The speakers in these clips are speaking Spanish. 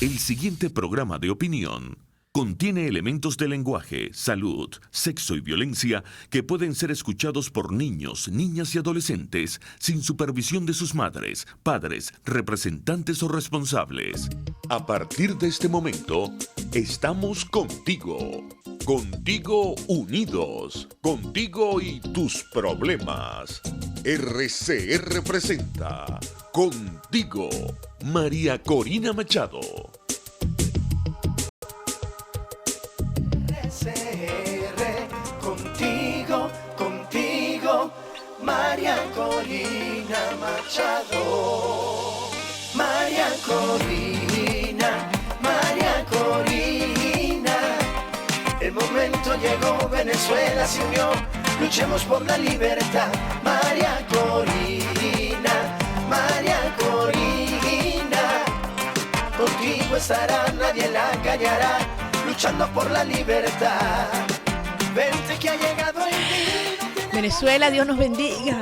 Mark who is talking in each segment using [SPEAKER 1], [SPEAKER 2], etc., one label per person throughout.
[SPEAKER 1] El siguiente programa de opinión contiene elementos de lenguaje, salud, sexo y violencia que pueden ser escuchados por niños, niñas y adolescentes sin supervisión de sus madres, padres, representantes o responsables. A partir de este momento, estamos contigo. Contigo unidos. Contigo y tus problemas. RCR presenta Contigo, María Corina Machado.
[SPEAKER 2] Contigo, María Corina Machado. María Corina. El momento llegó, Venezuela se unió. Luchemos por la libertad. María Corina. Contigo estará, nadie la callará. Luchando por la libertad. Vente que ha llegado el día.
[SPEAKER 3] Venezuela, Dios nos bendiga.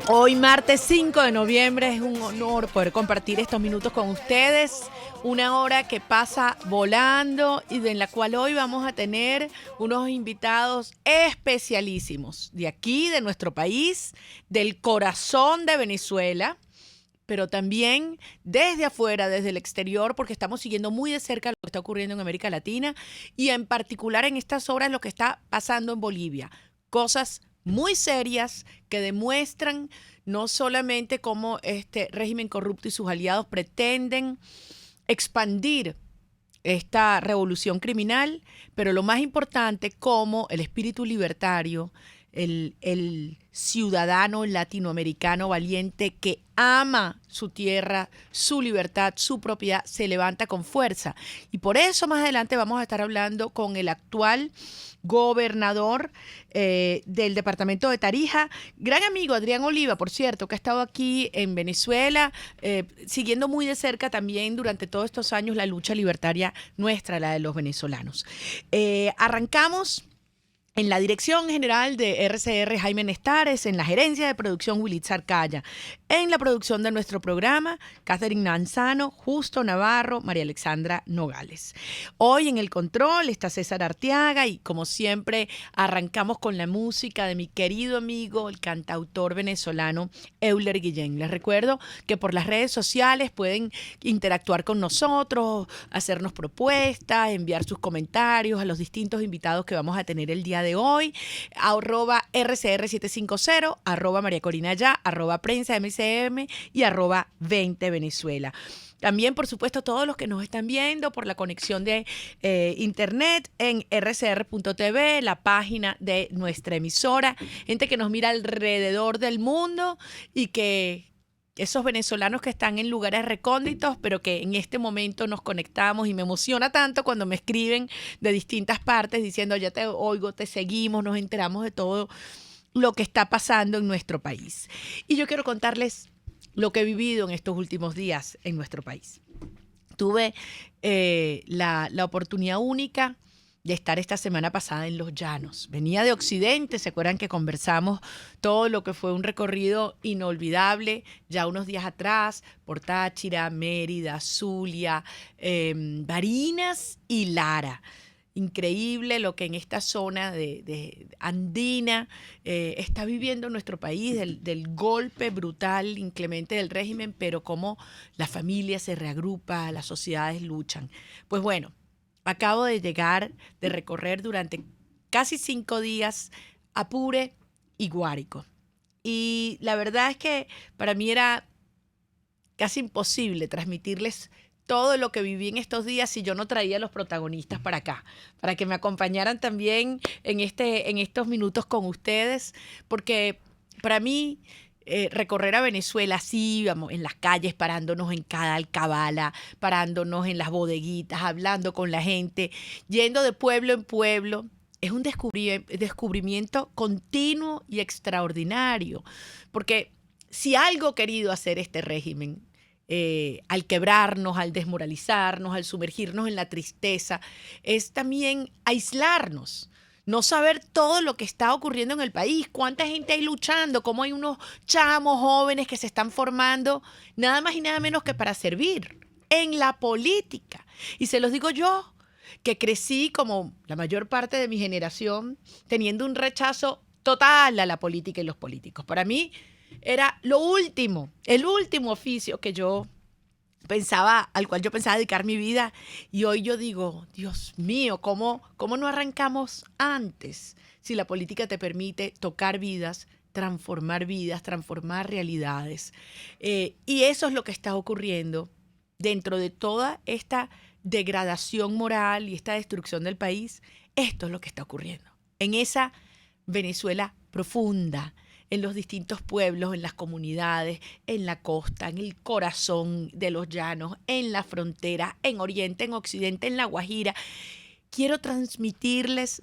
[SPEAKER 3] Hoy martes 5 de noviembre es un honor poder compartir estos minutos con ustedes. Una hora que pasa volando y en la cual hoy vamos a tener unos invitados especialísimos de aquí, de nuestro país, del corazón de Venezuela, pero también desde afuera, desde el exterior, porque estamos siguiendo muy de cerca lo que está ocurriendo en América Latina y en particular en estas horas lo que está pasando en Bolivia. Cosas muy serias que demuestran no solamente cómo este régimen corrupto y sus aliados pretenden expandir esta revolución criminal, pero lo más importante, cómo el espíritu libertario, el ciudadano latinoamericano valiente que ama su tierra, su libertad, su propiedad, se levanta con fuerza. Y por eso más adelante vamos a estar hablando con el actual gobernador del departamento de Tarija, gran amigo Adrián Oliva, por cierto, que ha estado aquí en Venezuela, siguiendo muy de cerca también durante todos estos años la lucha libertaria nuestra, la de los venezolanos. Arrancamos en la dirección general de RCR, Jaime Nestares, en la gerencia de producción, Wilitza Arcaya, en la producción de nuestro programa, Catherine Nanzano, Justo Navarro, María Alexandra Nogales. Hoy en el control está César Arteaga y como siempre arrancamos con la música de mi querido amigo, el cantautor venezolano Euler Guillén. Les recuerdo que por las redes sociales pueden interactuar con nosotros, hacernos propuestas, enviar sus comentarios a los distintos invitados que vamos a tener el día de hoy, @RCR750, @María Corina Ya, @Prensa MCM y @20 Venezuela. También, por supuesto, todos los que nos están viendo por la conexión de internet en rcr.tv, la página de nuestra emisora, gente que nos mira alrededor del mundo y que esos venezolanos que están en lugares recónditos, pero que en este momento nos conectamos y me emociona tanto cuando me escriben de distintas partes diciendo ya te oigo, te seguimos, nos enteramos de todo lo que está pasando en nuestro país. Y yo quiero contarles lo que he vivido en estos últimos días en nuestro país. Tuve la oportunidad única de estar esta semana pasada en Los Llanos. Venía de Occidente, ¿se acuerdan que conversamos todo lo que fue un recorrido inolvidable ya unos días atrás por Táchira, Mérida, Zulia, Barinas y Lara? Increíble lo que en esta zona de andina está viviendo nuestro país, del golpe brutal, inclemente del régimen, pero cómo la familia se reagrupa, las sociedades luchan. Pues bueno, acabo de llegar, de recorrer durante casi 5 días Apure y Guárico. Y la verdad es que para mí era casi imposible transmitirles todo lo que viví en estos días si yo no traía a los protagonistas para acá, para que me acompañaran también en estos minutos con ustedes, porque para mí recorrer a Venezuela, sí, íbamos en las calles, parándonos en cada alcabala, parándonos en las bodeguitas, hablando con la gente, yendo de pueblo en pueblo, es un descubrimiento continuo y extraordinario, porque si algo ha querido hacer este régimen, al quebrarnos, al desmoralizarnos, al sumergirnos en la tristeza, es también aislarnos. No saber todo lo que está ocurriendo en el país, cuánta gente hay luchando, cómo hay unos chamos jóvenes que se están formando, nada más y nada menos que para servir. en la política. Y se los digo yo, que crecí como la mayor parte de mi generación teniendo un rechazo total a la política y los políticos. Para mí era lo último, el último oficio que yo pensaba, al cual yo pensaba dedicar mi vida, y hoy yo digo, Dios mío, ¿cómo no arrancamos antes? Si la política te permite tocar vidas, transformar realidades. Y eso es lo que está ocurriendo dentro de toda esta degradación moral y esta destrucción del país. Esto es lo que está ocurriendo en esa Venezuela profunda, en los distintos pueblos, en las comunidades, en la costa, en el corazón de los llanos, en la frontera, en Oriente, en Occidente, en La Guajira. Quiero transmitirles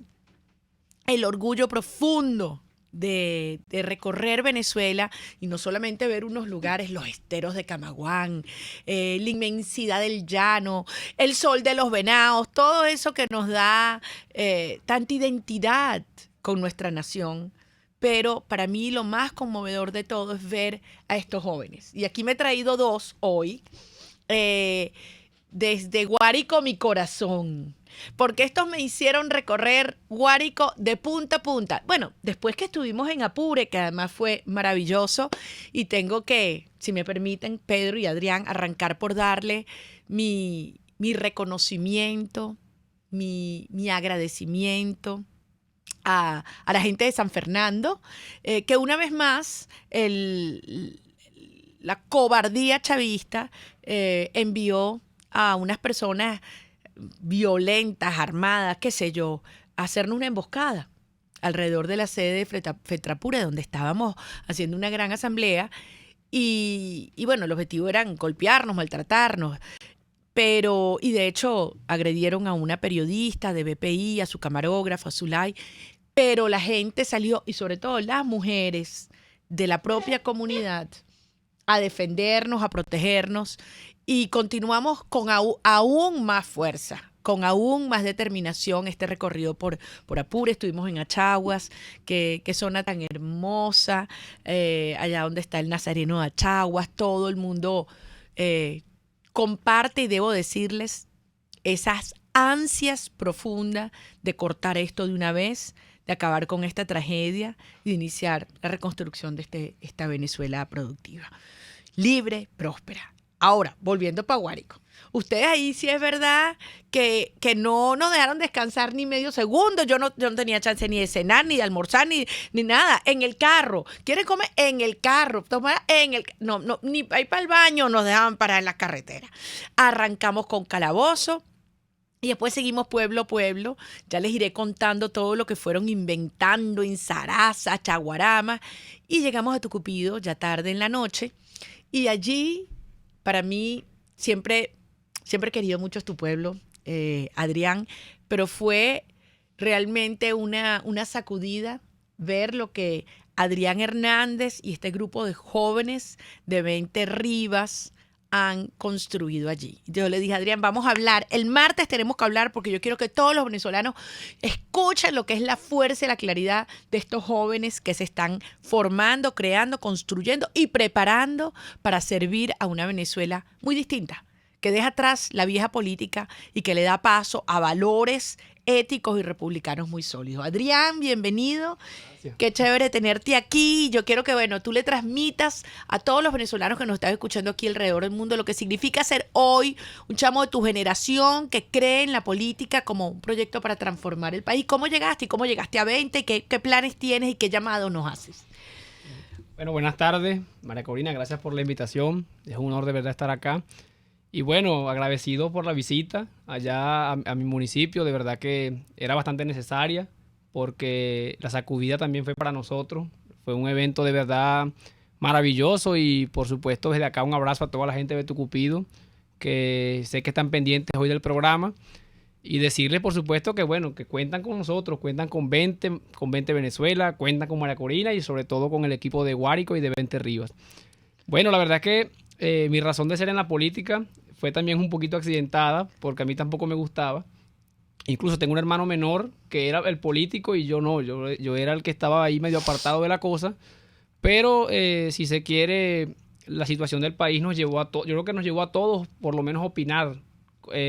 [SPEAKER 3] el orgullo profundo de recorrer Venezuela y no solamente ver unos lugares, los esteros de Camaguán, la inmensidad del llano, el sol de los venados, todo eso que nos da tanta identidad con nuestra nación. Pero para mí lo más conmovedor de todo es ver a estos jóvenes. Y aquí me he traído dos hoy, desde Guárico, mi corazón. Porque estos me hicieron recorrer Guárico de punta a punta. Bueno, después que estuvimos en Apure, que además fue maravilloso, y tengo que, si me permiten, Pedro y Adrián, arrancar por darle mi reconocimiento, mi agradecimiento a la gente de San Fernando, que una vez más la cobardía chavista envió a unas personas violentas, armadas, qué sé yo, a hacernos una emboscada alrededor de la sede de FETRAPURE, donde estábamos haciendo una gran asamblea. Y bueno, el objetivo era golpearnos, maltratarnos. Y de hecho agredieron a una periodista de BPI, a su camarógrafo, a Zulay. Pero la gente salió, y sobre todo las mujeres de la propia comunidad, a defendernos, a protegernos, y continuamos con aún más fuerza, con aún más determinación este recorrido por Apure. Estuvimos en Achaguas, qué zona tan hermosa, allá donde está el Nazareno de Achaguas. Todo el mundo comparte, y debo decirles, esas ansias profundas de cortar esto de una vez, de acabar con esta tragedia y de iniciar la reconstrucción de esta Venezuela productiva, libre, próspera. Ahora, volviendo para Guárico. Ustedes ahí sí es verdad que no nos dejaron descansar ni medio segundo. Yo no tenía chance ni de cenar, ni de almorzar, ni nada. En el carro. ¿Quieren comer? En el carro. Tomar en el... No, ni para ir para el baño nos dejaban parar en la carretera. Arrancamos con Calabozo. Y después seguimos pueblo a pueblo. Ya les iré contando todo lo que fueron inventando en Saraza, Chaguarama. Y llegamos a Tucupido ya tarde en la noche. Y allí, para mí, siempre he querido mucho tu pueblo, Adrián, pero fue realmente una sacudida ver lo que Adrián Hernández y este grupo de jóvenes de 20 Rivas han construido allí. Yo le dije a Adrián, vamos a hablar. El martes tenemos que hablar porque yo quiero que todos los venezolanos escuchen lo que es la fuerza y la claridad de estos jóvenes que se están formando, creando, construyendo y preparando para servir a una Venezuela muy distinta, que deja atrás la vieja política y que le da paso a valores éticos y republicanos muy sólidos. Adrián, bienvenido. Gracias. Qué chévere tenerte aquí. Yo quiero que, bueno, tú le transmitas a todos los venezolanos que nos están escuchando aquí alrededor del mundo lo que significa ser hoy un chamo de tu generación que cree en la política como un proyecto para transformar el país. ¿Cómo llegaste y cómo llegaste a 20? ¿Qué planes tienes y qué llamado nos haces?
[SPEAKER 4] Bueno, buenas tardes, María Corina. Gracias por la invitación. Es un honor de verdad estar acá. Y bueno, agradecido por la visita allá a mi municipio. De verdad que era bastante necesaria porque la sacudida también fue para nosotros. Fue un evento de verdad maravilloso y por supuesto desde acá un abrazo a toda la gente de Tucupido que sé que están pendientes hoy del programa y decirles por supuesto que bueno, que cuentan con nosotros, cuentan con 20 Venezuela, cuentan con María Corina y sobre todo con el equipo de Guárico y de 20 Rivas. Bueno, la verdad es que mi razón de ser en la política fue también un poquito accidentada porque a mí tampoco me gustaba. Incluso tengo un hermano menor que era el político y yo no, yo era el que estaba ahí medio apartado de la cosa. Pero si se quiere, la situación del país nos llevó yo creo que nos llevó a todos, por lo menos, a opinar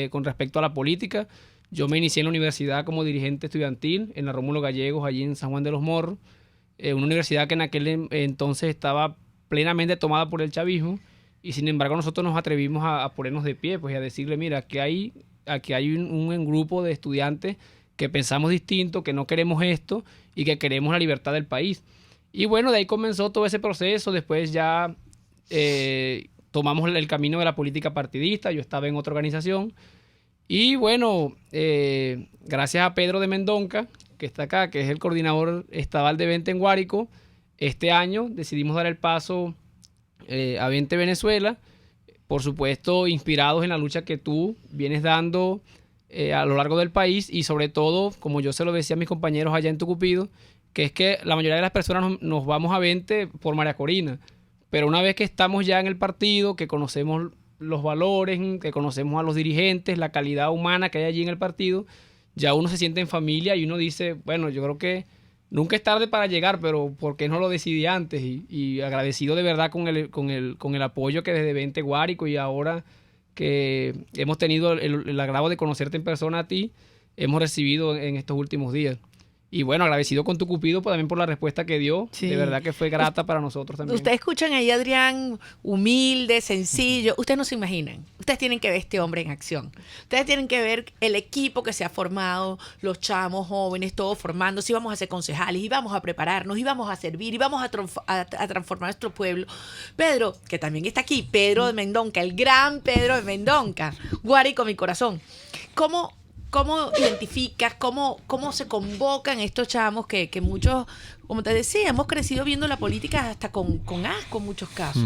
[SPEAKER 4] con respecto a la política. Yo me inicié en la universidad como dirigente estudiantil en la Rómulo Gallegos, allí en San Juan de los Morros, una universidad que en aquel entonces estaba plenamente tomada por el chavismo, y sin embargo nosotros nos atrevimos a ponernos de pie, pues, y a decirle, mira, aquí hay un grupo de estudiantes que pensamos distinto, que no queremos esto y que queremos la libertad del país. Y bueno, de ahí comenzó todo ese proceso. Después ya tomamos el camino de la política partidista. Yo estaba en otra organización. Y bueno, gracias a Pedro de Mendonca, que está acá, que es el coordinador estatal de Vente en Guárico, este año decidimos dar el paso a Vente Venezuela, por supuesto inspirados en la lucha que tú vienes dando a lo largo del país, y sobre todo, como yo se lo decía a mis compañeros allá en Tucupido, que es que la mayoría de las personas nos vamos a Vente por María Corina, pero una vez que estamos ya en el partido, que conocemos los valores, que conocemos a los dirigentes, la calidad humana que hay allí en el partido, ya uno se siente en familia y uno dice, bueno, yo creo que nunca es tarde para llegar, pero ¿por qué no lo decidí antes? Y agradecido de verdad con el apoyo que desde Vente Guárico, y ahora que hemos tenido el agrado de conocerte en persona a ti, hemos recibido en estos últimos días. Y bueno, agradecido con Tucupido también por la respuesta que dio. Sí. De verdad que fue grata para nosotros también.
[SPEAKER 3] Ustedes escuchan ahí a Adrián, humilde, sencillo. Ustedes no se imaginan. Ustedes tienen que ver este hombre en acción. Ustedes tienen que ver el equipo que se ha formado, los chamos jóvenes, todos formándose. Íbamos a ser concejales, íbamos a prepararnos, íbamos a servir, íbamos a transformar nuestro pueblo. Pedro, que también está aquí, Pedro de Mendonca, el gran Pedro de Mendonca. Guárico, mi corazón. ¿Cómo identificas, cómo se convocan estos chamos que muchos, como te decía, hemos crecido viendo la política hasta con asco en muchos casos,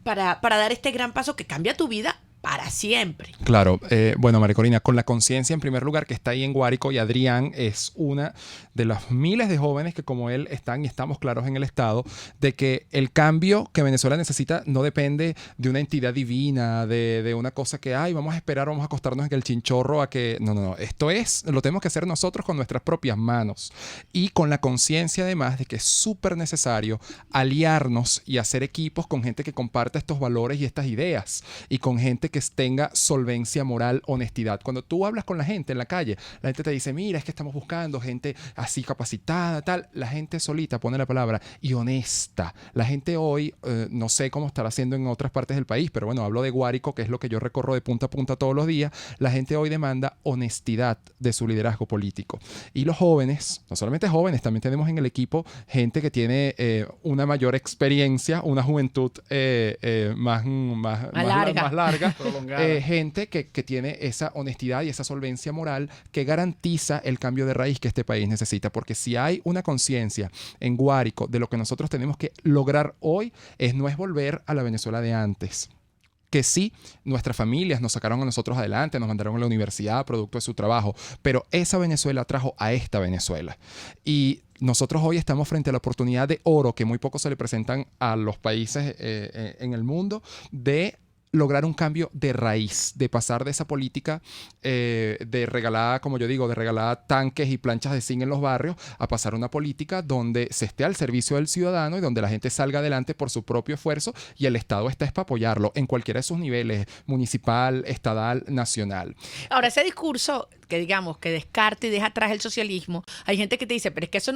[SPEAKER 3] para dar este gran paso que cambia tu vida para siempre?
[SPEAKER 5] Claro, bueno, María Corina, con la conciencia en primer lugar que está ahí en Guárico, y Adrián es una de los miles de jóvenes que como él están y estamos claros en el Estado de que el cambio que Venezuela necesita no depende de una entidad divina, de una cosa que, ay, vamos a esperar, vamos a acostarnos en el chinchorro a que... No, esto lo tenemos que hacer nosotros con nuestras propias manos, y con la conciencia además de que es súper necesario aliarnos y hacer equipos con gente que comparta estos valores y estas ideas, y con gente que tenga solvencia moral, honestidad. Cuando tú hablas con la gente en la calle, la gente te dice, mira, es que estamos buscando gente así capacitada, tal. La gente solita pone la palabra, y honesta. La gente hoy, no sé cómo estará haciendo en otras partes del país, pero bueno, hablo de Guárico, que es lo que yo recorro de punta a punta todos los días. La gente hoy demanda honestidad de su liderazgo político. Y los jóvenes, no solamente jóvenes, también tenemos en el equipo gente que tiene una mayor experiencia, una juventud más larga. Gente que tiene esa honestidad y esa solvencia moral que garantiza el cambio de raíz que este país necesita, porque si hay una conciencia en Guárico de lo que nosotros tenemos que lograr hoy, no es volver a la Venezuela de antes, que sí, nuestras familias nos sacaron a nosotros adelante, nos mandaron a la universidad producto de su trabajo, pero esa Venezuela trajo a esta Venezuela. Y nosotros hoy estamos frente a la oportunidad de oro que muy poco se le presentan a los países en el mundo, de lograr un cambio de raíz, de pasar de esa política de regalada, como yo digo, de regalada tanques y planchas de zinc en los barrios, a pasar a una política donde se esté al servicio del ciudadano y donde la gente salga adelante por su propio esfuerzo, y el Estado está para apoyarlo en cualquiera de sus niveles, municipal, estatal, nacional.
[SPEAKER 3] Ahora, ese discurso que digamos que descarta y deja atrás el socialismo, hay gente que te dice, pero es que eso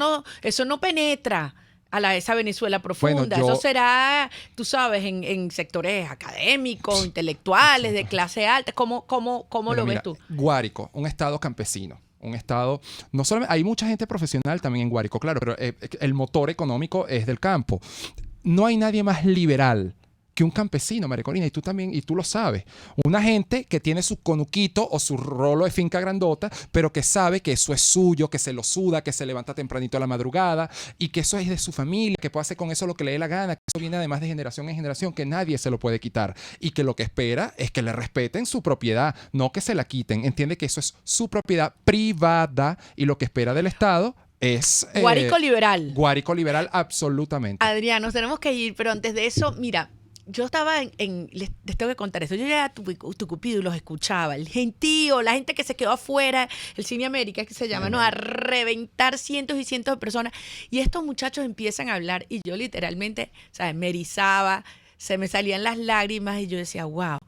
[SPEAKER 3] no penetra a esa Venezuela profunda. Bueno, eso será, tú sabes, en sectores académicos, intelectuales, de clase alta. ¿Cómo lo ves tú?
[SPEAKER 5] Guárico, un estado campesino. Un estado, no solamente, hay mucha gente profesional también en Guárico, claro, pero el motor económico es del campo. No hay nadie más liberal que un campesino, María Corina, y tú también, y tú lo sabes. Una gente que tiene su conuquito o su rolo de finca grandota, pero que sabe que eso es suyo, que se lo suda, que se levanta tempranito a la madrugada, y que eso es de su familia, que puede hacer con eso lo que le dé la gana, que eso viene además de generación en generación, que nadie se lo puede quitar, y que lo que espera es que le respeten su propiedad, no que se la quiten. Entiende que eso es su propiedad privada, y lo que espera del Estado es...
[SPEAKER 3] Guárico liberal.
[SPEAKER 5] Guárico liberal, absolutamente.
[SPEAKER 3] Adrián, nos tenemos que ir, pero antes de eso, mira, yo estaba les tengo que contar eso. Yo llegué a Tucupido y los escuchaba. El gentío, la gente que se quedó afuera, el Cine América, que se llama, ¿no? A reventar cientos y cientos de personas. Y estos muchachos empiezan a hablar y yo literalmente, ¿sabes? Me erizaba, se me salían las lágrimas y yo decía, wow.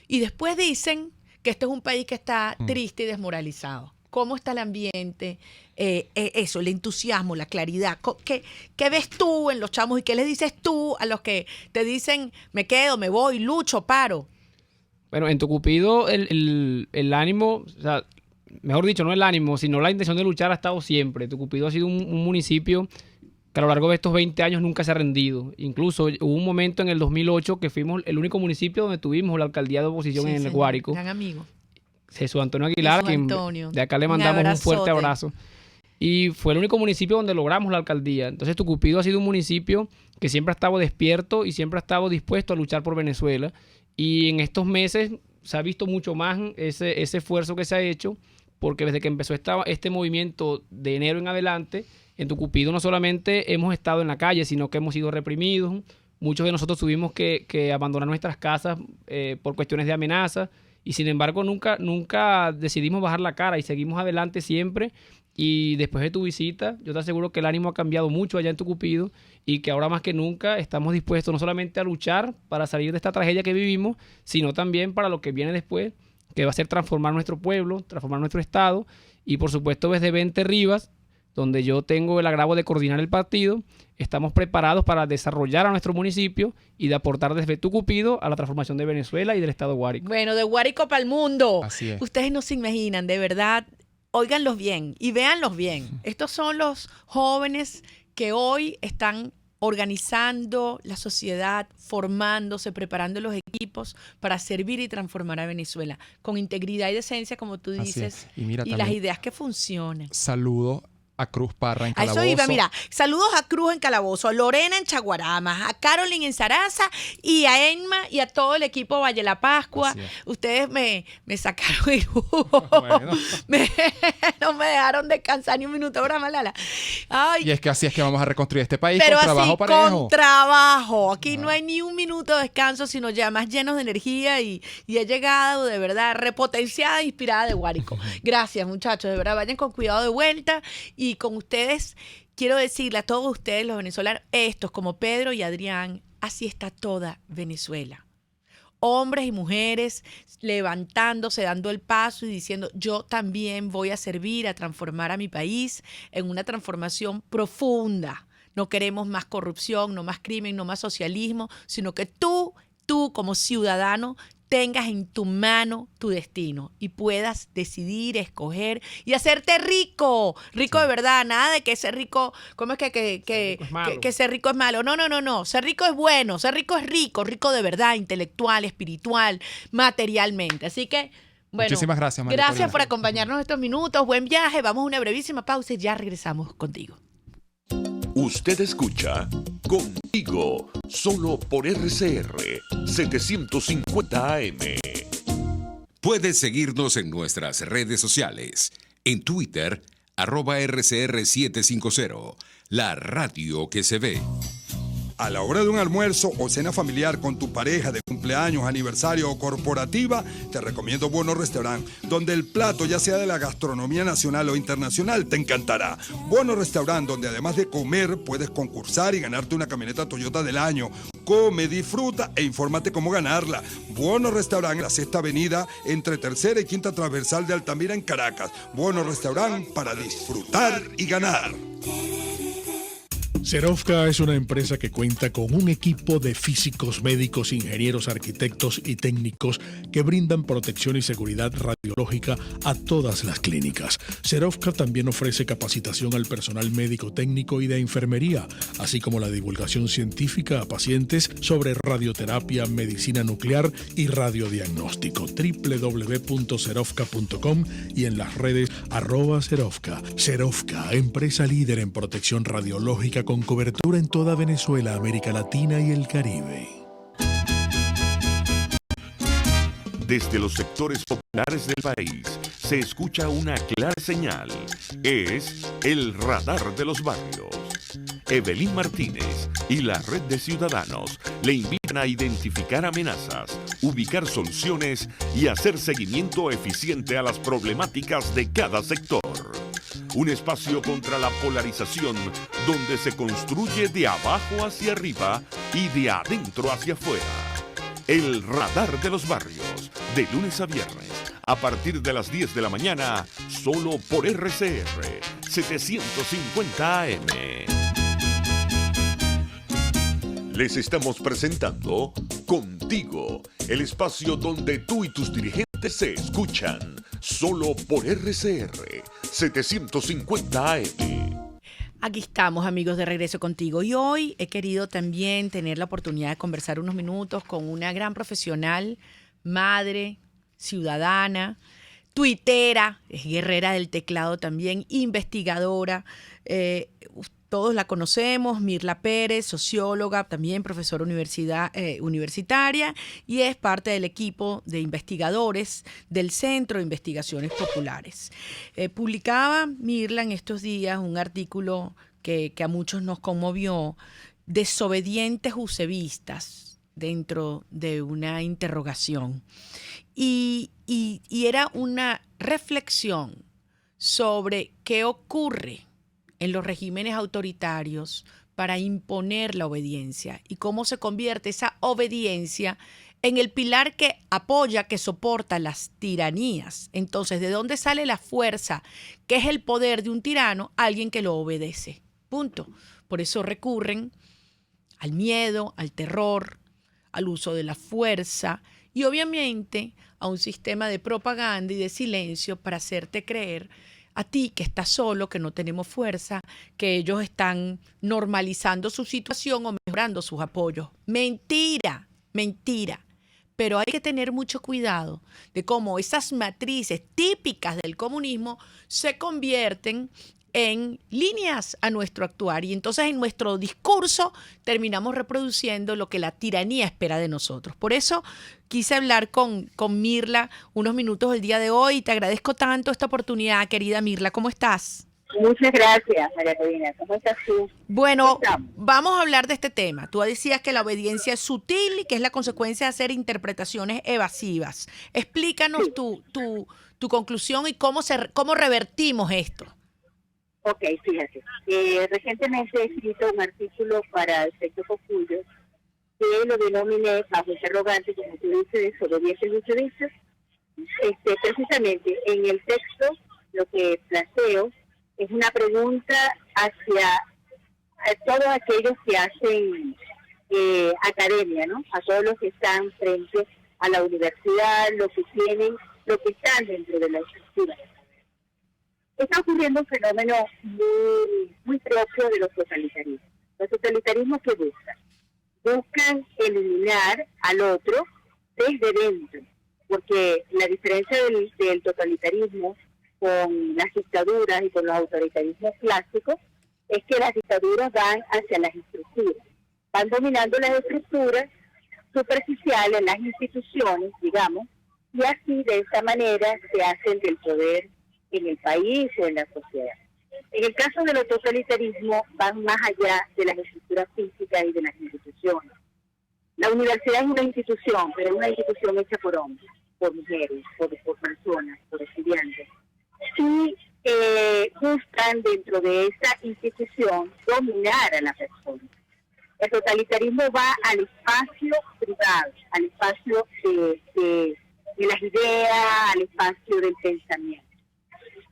[SPEAKER 3] Y después dicen que este es un país que está triste y desmoralizado. ¿Cómo está el ambiente? Eso, el entusiasmo, la claridad. ¿Qué ves tú en los chamos y qué les dices tú a los que te dicen, me quedo, me voy, lucho, paro?
[SPEAKER 4] Bueno, en Tucupido el ánimo, o sea, mejor dicho, no el ánimo, sino la intención de luchar ha estado siempre. Tucupido ha sido un municipio que a lo largo de estos 20 años nunca se ha rendido. Incluso hubo un momento en el 2008 que fuimos el único municipio donde tuvimos la alcaldía de oposición en el Guárico.
[SPEAKER 3] Gran amigo.
[SPEAKER 4] Jesús Antonio Aguilar,
[SPEAKER 3] Jesús Antonio.
[SPEAKER 4] De acá le mandamos un fuerte abrazo. Y fue el único municipio donde logramos la alcaldía. Entonces Tucupido ha sido un municipio que siempre ha estado despierto y siempre ha estado dispuesto a luchar por Venezuela. Y en estos meses se ha visto mucho más ese esfuerzo que se ha hecho, porque desde que empezó este movimiento de enero en adelante, en Tucupido no solamente hemos estado en la calle, sino que hemos sido reprimidos. Muchos de nosotros tuvimos que abandonar nuestras casas por cuestiones de amenaza. Y sin embargo nunca decidimos bajar la cara y seguimos adelante siempre. Y después de tu visita, yo te aseguro que el ánimo ha cambiado mucho allá en Tucupido y que ahora más que nunca estamos dispuestos no solamente a luchar para salir de esta tragedia que vivimos, sino también para lo que viene después, que va a ser transformar nuestro pueblo, transformar nuestro estado. Y por supuesto desde Vente Rivas, donde yo tengo el agrado de coordinar el partido, estamos preparados para desarrollar a nuestro municipio y de aportar desde Tucupido a la transformación de Venezuela y del estado de Guárico.
[SPEAKER 3] Bueno, de Guárico para el mundo.
[SPEAKER 5] Así es.
[SPEAKER 3] Ustedes no se imaginan, de verdad, óiganlos bien y véanlos bien. Estos son los jóvenes que hoy están organizando la sociedad, formándose, preparando los equipos para servir y transformar a Venezuela con integridad y decencia, como tú
[SPEAKER 5] Así
[SPEAKER 3] dices,
[SPEAKER 5] es. Y mira,
[SPEAKER 3] las
[SPEAKER 5] también
[SPEAKER 3] ideas que funcionen.
[SPEAKER 5] saludo a Cruz Parra en
[SPEAKER 3] A
[SPEAKER 5] Calabozo.
[SPEAKER 3] eso iba, mira, saludos a Cruz en Calabozo, a Lorena en Chaguarama, a Carolyn en Zaraza y a Enma y a todo el equipo Valle La Pascua.
[SPEAKER 5] Así es.
[SPEAKER 3] Ustedes me sacaron el jugo.
[SPEAKER 5] Bueno.
[SPEAKER 3] No me dejaron descansar ni un minuto, ¿verdad, Malala? Ay,
[SPEAKER 5] Y es que así es que vamos a reconstruir este país
[SPEAKER 3] pero
[SPEAKER 5] con trabajo
[SPEAKER 3] así,
[SPEAKER 5] parejo.
[SPEAKER 3] con trabajo. Aquí no hay ni un minuto de descanso, sino ya más llenos de energía y he llegado de verdad repotenciada e inspirada de Guárico. Gracias, muchachos. De verdad, vayan con cuidado de vuelta. Y con ustedes, quiero decirle a todos ustedes, los venezolanos, estos como Pedro y Adrián, así está toda Venezuela. Hombres y mujeres levantándose, dando el paso y diciendo, yo también voy a servir a transformar a mi país en una transformación profunda. No queremos más corrupción, no más crimen, no más socialismo, sino que tú como ciudadano tengas en tu mano tu destino y puedas decidir, escoger y hacerte rico. Rico de verdad, nada de que ser rico, ¿cómo es que ser rico es malo? No. Ser rico es bueno, ser rico es rico de verdad, intelectual, espiritual, materialmente. Así que, bueno,
[SPEAKER 5] Muchísimas gracias, María
[SPEAKER 3] gracias
[SPEAKER 5] Corina.
[SPEAKER 3] por acompañarnos estos minutos. Buen viaje, vamos a una brevísima pausa y ya regresamos contigo.
[SPEAKER 1] Usted escucha Contigo, solo por RCR 750 AM.
[SPEAKER 6] Puedes seguirnos en nuestras redes sociales. En Twitter, @RCR750, la radio que se ve.
[SPEAKER 7] A la hora de un almuerzo o cena familiar con tu pareja de cumpleaños, aniversario o corporativa, te recomiendo Buono Restaurant, donde el plato, ya sea de la gastronomía nacional o internacional, te encantará. Buono Restaurant, donde además de comer, puedes concursar y ganarte una camioneta Toyota del año. Come, disfruta e infórmate cómo ganarla. Buono Restaurant, en la 6ª Avenida, entre 3ª y 5ª Transversal de Altamira, en Caracas. Buono Restaurant, para disfrutar y ganar.
[SPEAKER 8] Serovka es una empresa que cuenta con un equipo de físicos, médicos, ingenieros, arquitectos y técnicos que brindan protección y seguridad radiológica a todas las clínicas. Serovka también ofrece capacitación al personal médico técnico y de enfermería, así como la divulgación científica a pacientes sobre radioterapia, medicina nuclear y radiodiagnóstico. www.serovka.com y en las redes @Serovka. Serovka, empresa líder en protección radiológica con cobertura en toda Venezuela, América Latina y el Caribe.
[SPEAKER 1] Desde los sectores populares del país se escucha una clara señal. Es el radar de los barrios. Evelyn Martínez y la Red de Ciudadanos le invitan a identificar amenazas, ubicar soluciones y hacer seguimiento eficiente a las problemáticas de cada sector. un espacio contra la polarización donde se construye de abajo hacia arriba y de adentro hacia afuera. El Radar de los Barrios, de lunes a viernes, a partir de las 10 de la mañana, solo por RCR 750 AM. Les estamos presentando Contigo, el espacio donde tú y tus dirigentes se escuchan, solo por RCR 750 AM.
[SPEAKER 3] Aquí estamos, amigos, de regreso contigo. Y hoy he querido también tener la oportunidad de conversar unos minutos con una gran profesional, madre, ciudadana, tuitera, es guerrera del teclado también, investigadora. Todos la conocemos, Mirla Pérez, socióloga, también profesora universitaria, y es parte del equipo de investigadores del Centro de Investigaciones Populares. Publicaba Mirla en estos días un artículo que a muchos nos conmovió, desobedientes usevistas, dentro de una interrogación. Y era una reflexión sobre qué ocurre en los regímenes autoritarios para imponer la obediencia y cómo se convierte esa obediencia en el pilar que apoya, que soporta las tiranías. Entonces, ¿de dónde sale la fuerza, que es el poder de un tirano? Alguien que lo obedece. Punto. Por eso recurren al miedo, al terror, al uso de la fuerza y obviamente a un sistema de propaganda y de silencio para hacerte creer a ti que estás solo, que no tenemos fuerza, que ellos están normalizando su situación o mejorando sus apoyos. Mentira, mentira. Pero hay que tener mucho cuidado de cómo esas matrices típicas del comunismo se convierten en líneas a nuestro actuar. Y entonces en nuestro discurso terminamos reproduciendo lo que la tiranía espera de nosotros. Por eso quise hablar con Mirla unos minutos el día de hoy. Te agradezco tanto esta oportunidad, querida Mirla. ¿Cómo estás?
[SPEAKER 9] Muchas gracias, María Corina. ¿Cómo estás tú?
[SPEAKER 3] Bueno, vamos a hablar de este tema. Tú decías que la obediencia es sutil y que es la consecuencia de hacer interpretaciones evasivas. Explícanos tu conclusión y cómo revertimos esto.
[SPEAKER 9] Ok, fíjate. Recientemente he escrito un artículo para el sector Popullo que lo denominé bajo interrogante, como tú dices, desobedientes y usevistas. Precisamente en el texto lo que planteo es una pregunta hacia todos aquellos que hacen academia, ¿no? A todos los que están frente a la universidad, los que están dentro de la estructura. Está ocurriendo un fenómeno muy propio de los totalitarismos. Los totalitarismos que buscan eliminar al otro desde dentro, porque la diferencia del totalitarismo con las dictaduras y con los autoritarismos clásicos es que las dictaduras van hacia las estructuras, van dominando las estructuras superficiales, las instituciones, digamos, y así de esa manera se hacen del poder en el país o en la sociedad. En el caso de los totalitarismos van más allá de las estructuras físicas y de las instituciones. La universidad es una institución, pero es una institución hecha por hombres, por mujeres, por personas, por estudiantes. Y buscan dentro de esa institución dominar a la persona. El totalitarismo va al espacio privado, al espacio de las ideas, al espacio del pensamiento.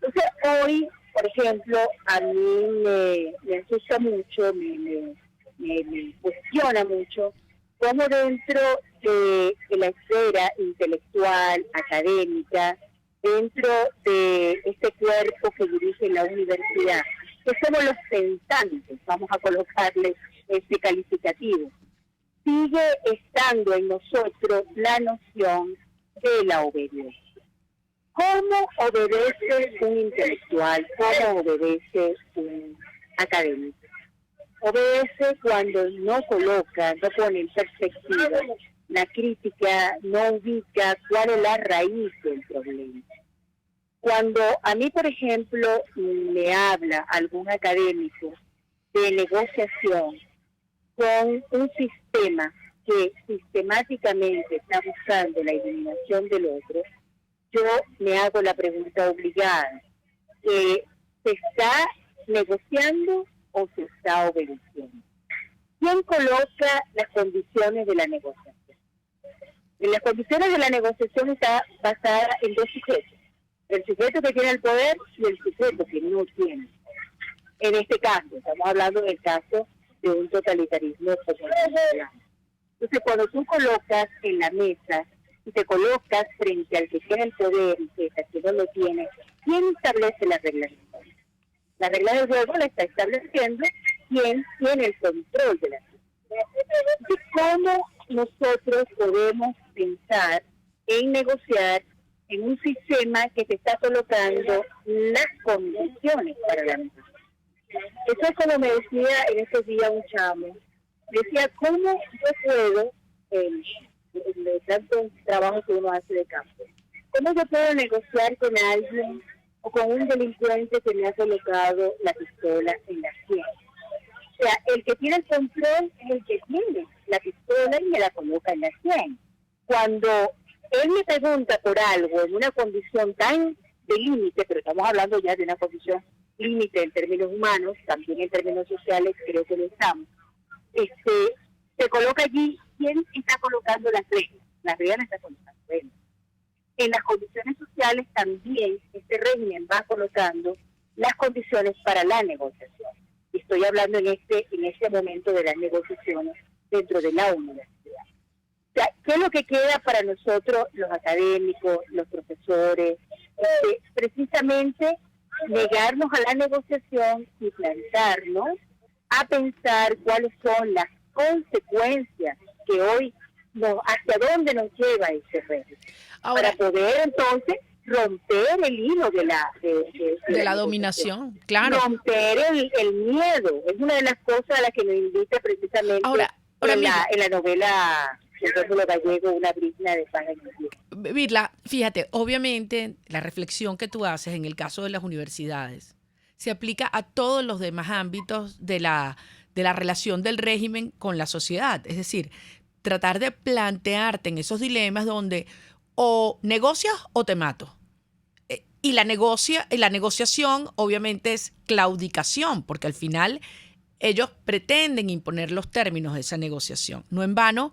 [SPEAKER 9] Entonces, hoy, por ejemplo, a mí me asusta mucho, me cuestiona mucho cómo dentro de la esfera intelectual, académica, dentro de este cuerpo que dirige la universidad, que somos los pensantes, vamos a colocarle este calificativo, sigue estando en nosotros la noción de la obediencia. ¿Cómo obedece un intelectual? ¿Cómo obedece un académico? Obedece cuando no coloca, no pone en perspectiva la crítica, no ubica cuál es la raíz del problema. Cuando a mí, por ejemplo, me habla algún académico de negociación con un sistema que sistemáticamente está buscando la eliminación del otro, yo me hago la pregunta obligada. ¿Se está negociando o se está obedeciendo? ¿Quién coloca las condiciones de la negociación? Las condiciones de la negociación está basada en dos sujetos. El sujeto que tiene el poder y el sujeto que no tiene. En este caso, estamos hablando del caso de un totalitarismo totalitario. Entonces, cuando tú colocas en la mesa y te colocas frente al que tiene el poder y que no lo tiene, ¿quién establece las reglas del juego? La regla del juego la está estableciendo quien tiene el control de la situación. ¿Cómo nosotros podemos pensar en negociar en un sistema que te está colocando las condiciones para la negociación? Eso es como me decía en ese día un chamo. Decía, ¿cómo yo puedo, de tanto trabajo que uno hace de campo, cómo yo puedo negociar con alguien o con un delincuente que me ha colocado la pistola en la sien? O sea, el que tiene el control es el que tiene la pistola y me la coloca en la sien. Cuando él me pregunta por algo en una condición tan de límite, pero estamos hablando ya de una condición límite en términos humanos, también en términos sociales, creo que lo estamos. Se coloca allí quién está colocando las reglas. Las reglas las está colocando él. En las condiciones sociales también este régimen va colocando las condiciones para la negociación. Estoy hablando en este momento de las negociaciones dentro de la universidad. O sea, ¿qué es lo que queda para nosotros, los académicos, los profesores? Precisamente negarnos a la negociación y plantarnos a pensar cuáles son las consecuencias que hoy, hacia dónde nos lleva ese régimen. Para poder entonces romper el hilo de la
[SPEAKER 3] dominación, claro.
[SPEAKER 9] Romper el miedo. Es una de las cosas a las que nos invita precisamente en la novela del Rómulo Gallego, Una brizna de pan en el cielo.
[SPEAKER 3] Virla, fíjate, obviamente la reflexión que tú haces en el caso de las universidades se aplica a todos los demás ámbitos de la relación del régimen con la sociedad. Es decir, tratar de plantearte en esos dilemas donde o negocias o te mato. Y la negociación obviamente es claudicación, porque al final ellos pretenden imponer los términos de esa negociación. No en vano,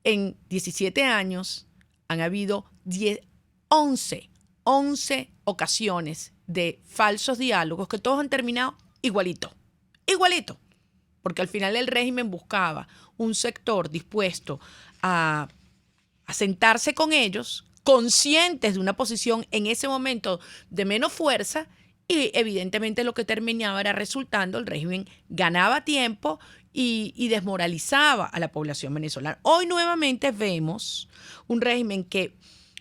[SPEAKER 3] en 17 años han habido 11 ocasiones de falsos diálogos que todos han terminado igualito, porque al final el régimen buscaba un sector dispuesto a sentarse con ellos, conscientes de una posición en ese momento de menos fuerza, y evidentemente lo que terminaba era resultando, el régimen ganaba tiempo y desmoralizaba a la población venezolana. Hoy nuevamente vemos un régimen que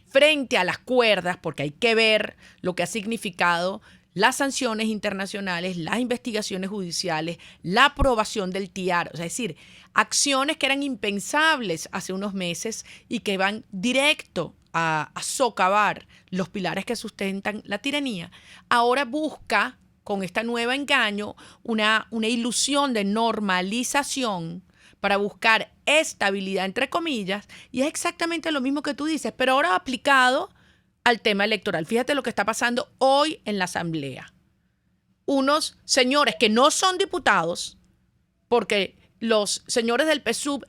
[SPEAKER 3] frente a las cuerdas, porque hay que ver lo que ha significado las sanciones internacionales, las investigaciones judiciales, la aprobación del TIAR, es decir, acciones que eran impensables hace unos meses y que van directo a socavar los pilares que sustentan la tiranía. Ahora busca, con este nuevo engaño, una ilusión de normalización para buscar estabilidad, entre comillas, y es exactamente lo mismo que tú dices, pero ahora aplicado al tema electoral. Fíjate lo que está pasando hoy en la Asamblea. Unos señores que no son diputados, porque los señores del PSUV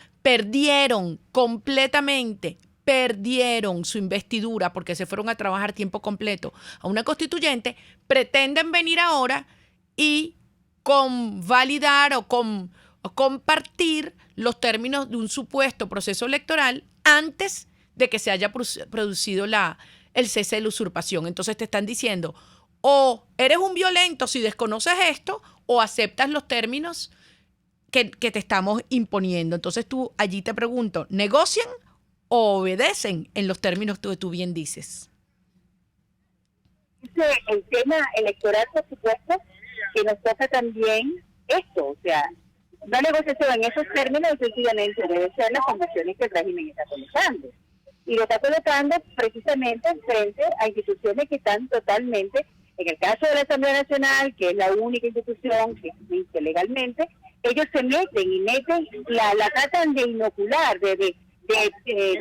[SPEAKER 3] perdieron su investidura porque se fueron a trabajar tiempo completo a una constituyente, pretenden venir ahora y convalidar o compartir los términos de un supuesto proceso electoral antes de que se haya producido el cese de la usurpación. Entonces te están diciendo, o eres un violento si desconoces esto, o aceptas los términos que te estamos imponiendo. Entonces tú allí te pregunto, ¿negocian o obedecen en los términos que tú bien dices?
[SPEAKER 9] El tema electoral, por supuesto, que nos toca también esto, o sea, no negociación en esos términos, sencillamente debe ser las condiciones que el régimen está colocando. Y lo está colocando precisamente frente a instituciones que están totalmente, en el caso de la Asamblea Nacional, que es la única institución que existe legalmente, ellos se meten la tratan de inocular, de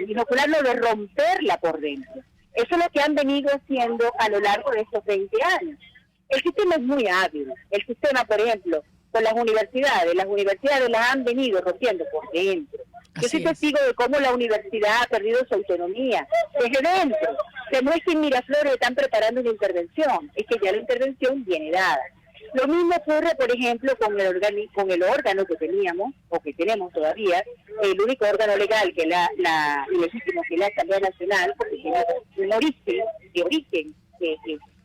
[SPEAKER 9] inocularlo, de romperla por dentro. Eso es lo que han venido haciendo a lo largo de estos 20 años. El sistema es muy hábil. El sistema, por ejemplo, con las universidades las han venido rompiendo por dentro. Yo soy testigo de cómo la universidad ha perdido su autonomía desde dentro. Que no es que en Miraflores están preparando una intervención, es que ya la intervención viene dada. Lo mismo ocurre, por ejemplo, con el órgano que teníamos, o que tenemos todavía, el único órgano legal que y legítimo que es la Asamblea Nacional, porque tiene un origen que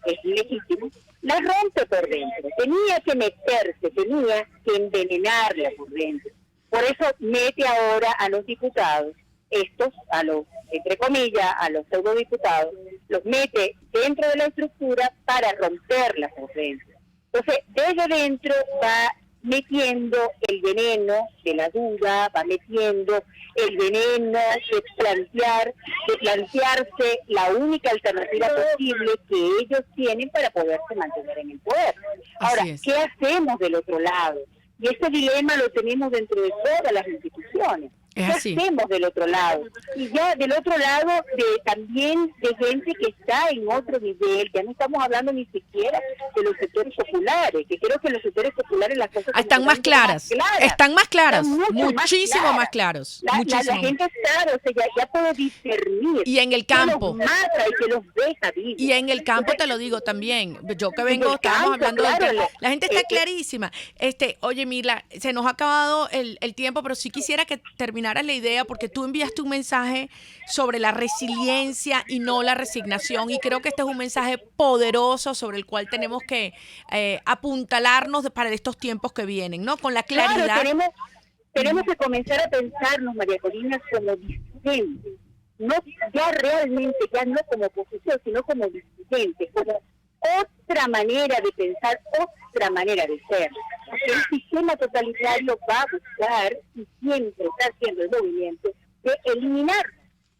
[SPEAKER 9] es legítimo, la rompe por dentro. Tenía que meterse, tenía que envenenarla por dentro. Por eso mete ahora a los diputados, entre comillas, a los pseudodiputados, los mete dentro de la estructura para romperla por dentro. Entonces, desde dentro va metiendo el veneno de la duda, va metiendo el veneno de plantearse la única alternativa posible que ellos tienen para poderse mantener en el poder. Ahora, ¿qué hacemos del otro lado? Y ese dilema lo tenemos dentro de todas las instituciones. ¿Qué hacemos del otro lado? Y ya del otro lado también de gente que está en otro nivel, ya no estamos hablando ni siquiera de los sectores populares, que creo que en los sectores populares las cosas
[SPEAKER 3] están más claras. Están más claras, muchísimo más claros.
[SPEAKER 9] La gente sabe, o sea, ya puede discernir.
[SPEAKER 3] Y en el campo.
[SPEAKER 9] Que los mata y que los deja vivos.
[SPEAKER 3] Y en el campo te lo digo también. Yo que vengo, estábamos hablando de la gente está clarísima. Oye, Mirla, se nos ha acabado el tiempo, pero sí quisiera que terminara la idea, porque tú enviaste un mensaje sobre la resiliencia y no la resignación, y creo que este es un mensaje poderoso sobre el cual tenemos que apuntalarnos para estos tiempos que vienen, ¿no? Con la claridad.
[SPEAKER 9] Claro, tenemos que comenzar a pensarnos, María Corina, como disidentes, no como oposición, sino como disidentes, como otra manera de pensar, otra manera de ser. Porque el sistema totalitario va a buscar, y siempre está haciendo el movimiento, de eliminar.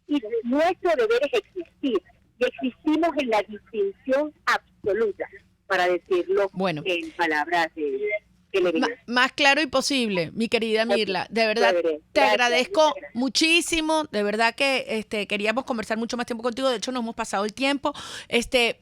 [SPEAKER 9] Y nuestro deber es existir. Y existimos en la distinción absoluta, para decirlo en palabras de
[SPEAKER 3] más claro imposible, mi querida Mirla. De verdad, te agradezco muchísimo. De verdad que queríamos conversar mucho más tiempo contigo. De hecho, nos hemos pasado el tiempo.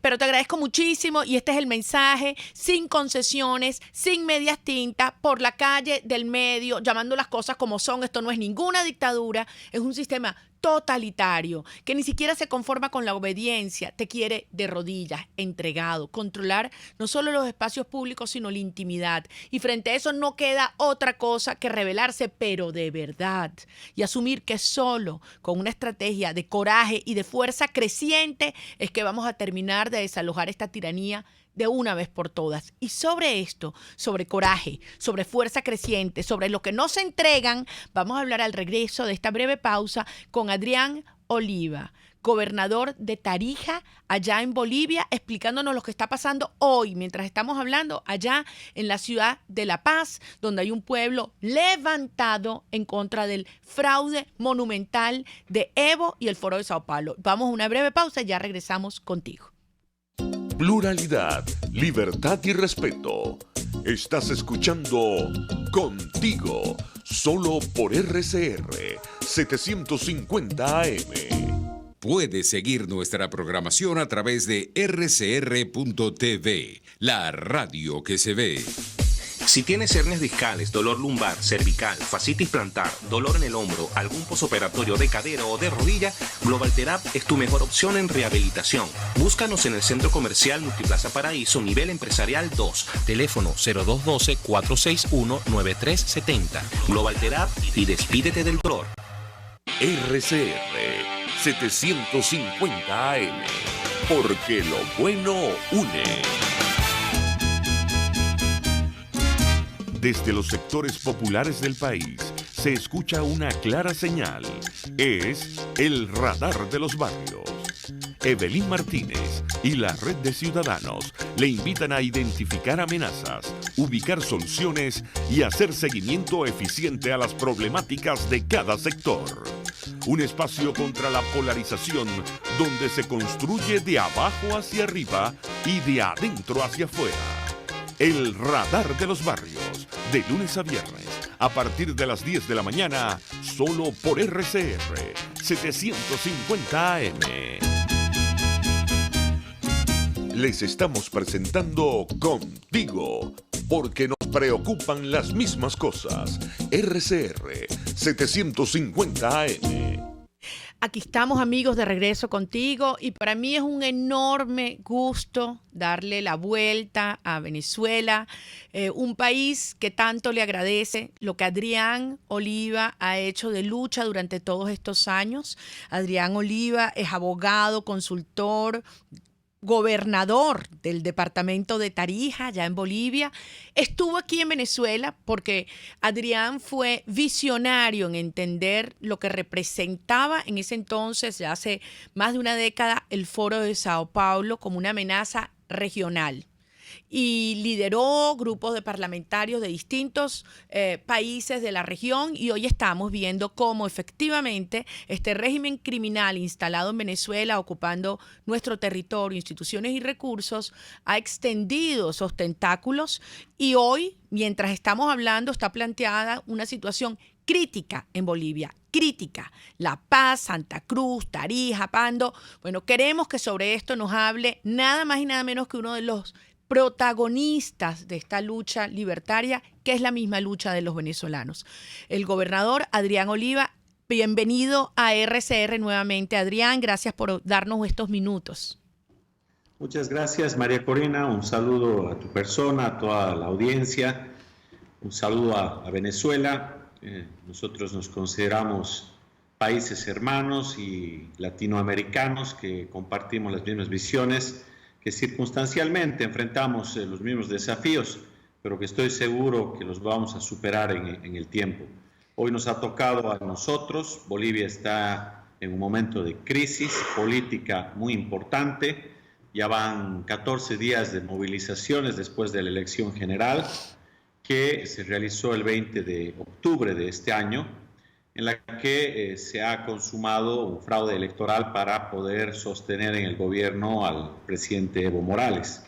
[SPEAKER 3] Pero te agradezco muchísimo. Y este es el mensaje: sin concesiones, sin medias tintas, por la calle del medio, llamando las cosas como son. Esto no es ninguna dictadura, es un sistema totalitario, que ni siquiera se conforma con la obediencia, te quiere de rodillas, entregado, controlar no solo los espacios públicos, sino la intimidad. Y frente a eso no queda otra cosa que rebelarse, pero de verdad, y asumir que solo con una estrategia de coraje y de fuerza creciente es que vamos a terminar de desalojar esta tiranía de una vez por todas. Y sobre esto, sobre coraje, sobre fuerza creciente, sobre lo que no se entregan, vamos a hablar al regreso de esta breve pausa con Adrián Oliva, gobernador de Tarija, allá en Bolivia, explicándonos lo que está pasando hoy, mientras estamos hablando allá en la ciudad de La Paz, donde hay un pueblo levantado en contra del fraude monumental de Evo y el Foro de Sao Paulo. Vamos a una breve pausa y ya regresamos contigo.
[SPEAKER 1] Pluralidad, libertad y respeto. Estás escuchando Contigo, solo por RCR 750 AM.
[SPEAKER 6] Puedes seguir nuestra programación a través de rcr.tv, la radio que se ve.
[SPEAKER 10] Si tienes hernias discales, dolor lumbar, cervical, fascitis plantar, dolor en el hombro, algún posoperatorio de cadera o de rodilla, Global Therap es tu mejor opción en rehabilitación. Búscanos en el Centro Comercial Multiplaza Paraíso, nivel empresarial 2, teléfono 0212-461-9370. Global Therap y despídete del dolor.
[SPEAKER 1] RCR 750 AM, porque lo bueno une. Desde los sectores populares del país se escucha una clara señal. Es el radar de los barrios. Evelyn Martínez y la Red de Ciudadanos le invitan a identificar amenazas, ubicar soluciones y hacer seguimiento eficiente a las problemáticas de cada sector. Un espacio contra la polarización donde se construye de abajo hacia arriba y de adentro hacia afuera. El radar de los barrios, de lunes a viernes, a partir de las 10 de la mañana, solo por RCR 750 AM. les estamos presentando Contigo, porque nos preocupan las mismas cosas. RCR 750 AM.
[SPEAKER 3] Aquí estamos, amigos, de regreso contigo, y para mí es un enorme gusto darle la vuelta a Venezuela, un país que tanto le agradece lo que Adrián Oliva ha hecho de lucha durante todos estos años. Adrián Oliva es abogado, consultor, gobernador del departamento de Tarija, ya en Bolivia. Estuvo aquí en Venezuela porque Adrián fue visionario en entender lo que representaba en ese entonces, ya hace más de una década, el Foro de Sao Paulo como una amenaza regional. Y lideró grupos de parlamentarios de distintos países de la región, y hoy estamos viendo cómo efectivamente este régimen criminal instalado en Venezuela, ocupando nuestro territorio, instituciones y recursos, ha extendido esos tentáculos, y hoy, mientras estamos hablando, está planteada una situación crítica en Bolivia. Crítica. La Paz, Santa Cruz, Tarija, Pando. Bueno, queremos que sobre esto nos hable nada más y nada menos que uno de los protagonistas de esta lucha libertaria, que es la misma lucha de los venezolanos. El gobernador Adrián Oliva, bienvenido a RCR nuevamente. Adrián, gracias por darnos estos minutos.
[SPEAKER 11] Muchas gracias, María Corina. Un saludo a tu persona, a toda la audiencia. Un saludo a Venezuela. Nosotros nos consideramos países hermanos y latinoamericanos que compartimos las mismas visiones, que circunstancialmente enfrentamos los mismos desafíos, pero que estoy seguro que los vamos a superar en el tiempo. Hoy nos ha tocado a nosotros. Bolivia está en un momento de crisis política muy importante. Ya van 14 días de movilizaciones después de la elección general que se realizó el 20 de octubre de este año, en la que se ha consumado un fraude electoral para poder sostener en el gobierno al presidente Evo Morales.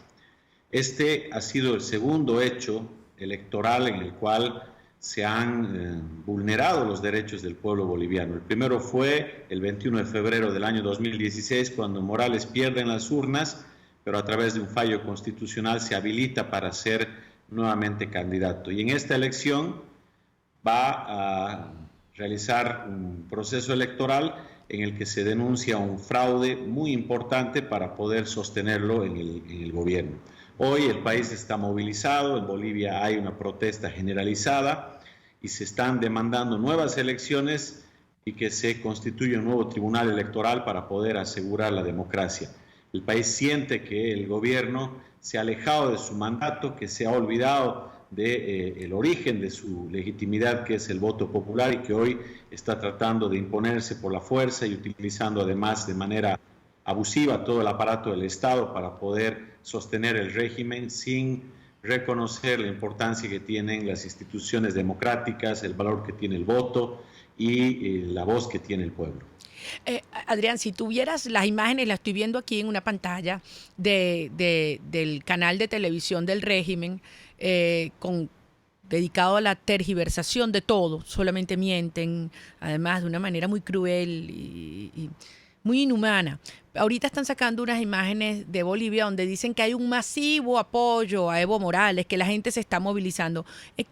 [SPEAKER 11] Este ha sido el segundo hecho electoral en el cual se han vulnerado los derechos del pueblo boliviano. El primero fue el 21 de febrero del año 2016, cuando Morales pierde en las urnas, pero a través de un fallo constitucional se habilita para ser nuevamente candidato. Y en esta elección va a realizar un proceso electoral en el que se denuncia un fraude muy importante para poder sostenerlo en el gobierno. Hoy el país está movilizado, en Bolivia hay una protesta generalizada y se están demandando nuevas elecciones y que se constituya un nuevo tribunal electoral para poder asegurar la democracia. El país siente que el gobierno se ha alejado de su mandato, que se ha olvidado del origen de su legitimidad, que es el voto popular, y que hoy está tratando de imponerse por la fuerza y utilizando además de manera abusiva todo el aparato del Estado para poder sostener el régimen sin reconocer la importancia que tienen las instituciones democráticas, el valor que tiene el voto y la voz que tiene el pueblo.
[SPEAKER 3] Adrián, si tuvieras las imágenes, las estoy viendo aquí en una pantalla del canal de televisión del régimen, dedicado a la tergiversación de todo, solamente mienten, además de una manera muy cruel y muy inhumana. Ahorita están sacando unas imágenes de Bolivia donde dicen que hay un masivo apoyo a Evo Morales, que la gente se está movilizando.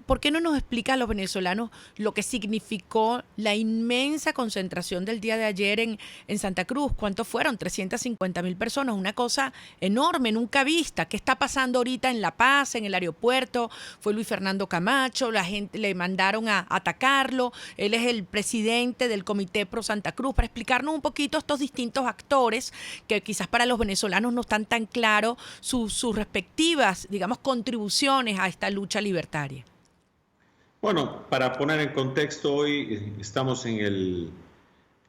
[SPEAKER 3] ¿Por qué no nos explica a los venezolanos lo que significó la inmensa concentración del día de ayer en Santa Cruz? ¿Cuántos fueron? 350.000 personas, una cosa enorme, nunca vista. ¿Qué está pasando ahorita en La Paz, en el aeropuerto? Fue Luis Fernando Camacho, la gente le mandaron a atacarlo. Él es el presidente del Comité Pro Santa Cruz, para explicarnos un poquito estos distintos actores que quizás para los venezolanos no están tan claros sus respectivas, digamos, contribuciones a esta lucha libertaria.
[SPEAKER 11] Bueno, para poner en contexto, hoy estamos en el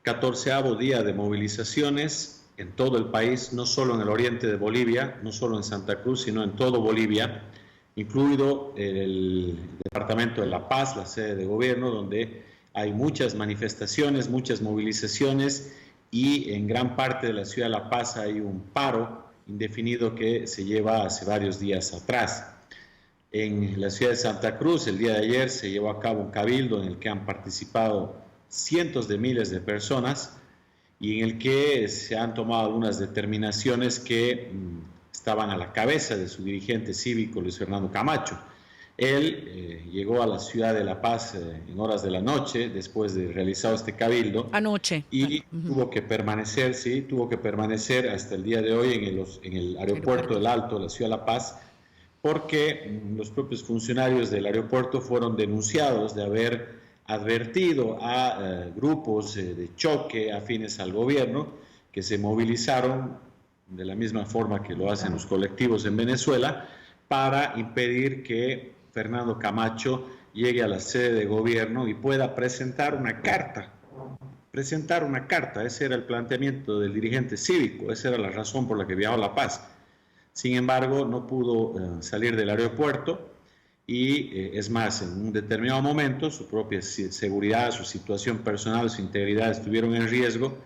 [SPEAKER 11] 14º día de movilizaciones en todo el país, no solo en el oriente de Bolivia, no solo en Santa Cruz, sino en todo Bolivia, incluido el departamento de La Paz, la sede de gobierno, donde hay muchas manifestaciones, muchas movilizaciones, y en gran parte de la ciudad de La Paz hay un paro indefinido que se lleva hace varios días atrás. En la ciudad de Santa Cruz, el día de ayer, se llevó a cabo un cabildo en el que han participado cientos de miles de personas y en el que se han tomado algunas determinaciones que estaban a la cabeza de su dirigente cívico, Luis Fernando Camacho. Él llegó a la ciudad de La Paz en horas de la noche, después de realizar este cabildo.
[SPEAKER 3] Anoche.
[SPEAKER 11] Y tuvo que permanecer, hasta el día de hoy en el aeropuerto del Alto, de la ciudad de La Paz, porque los propios funcionarios del aeropuerto fueron denunciados de haber advertido a grupos de choque afines al gobierno que se movilizaron de la misma forma que lo hacen los colectivos en Venezuela para impedir que Fernando Camacho llegue a la sede de gobierno y pueda presentar una carta. Ese era el planteamiento del dirigente cívico, esa era la razón por la que viajó a La Paz. Sin embargo, no pudo salir del aeropuerto y es más, en un determinado momento su propia seguridad, su situación personal, su integridad estuvieron en riesgo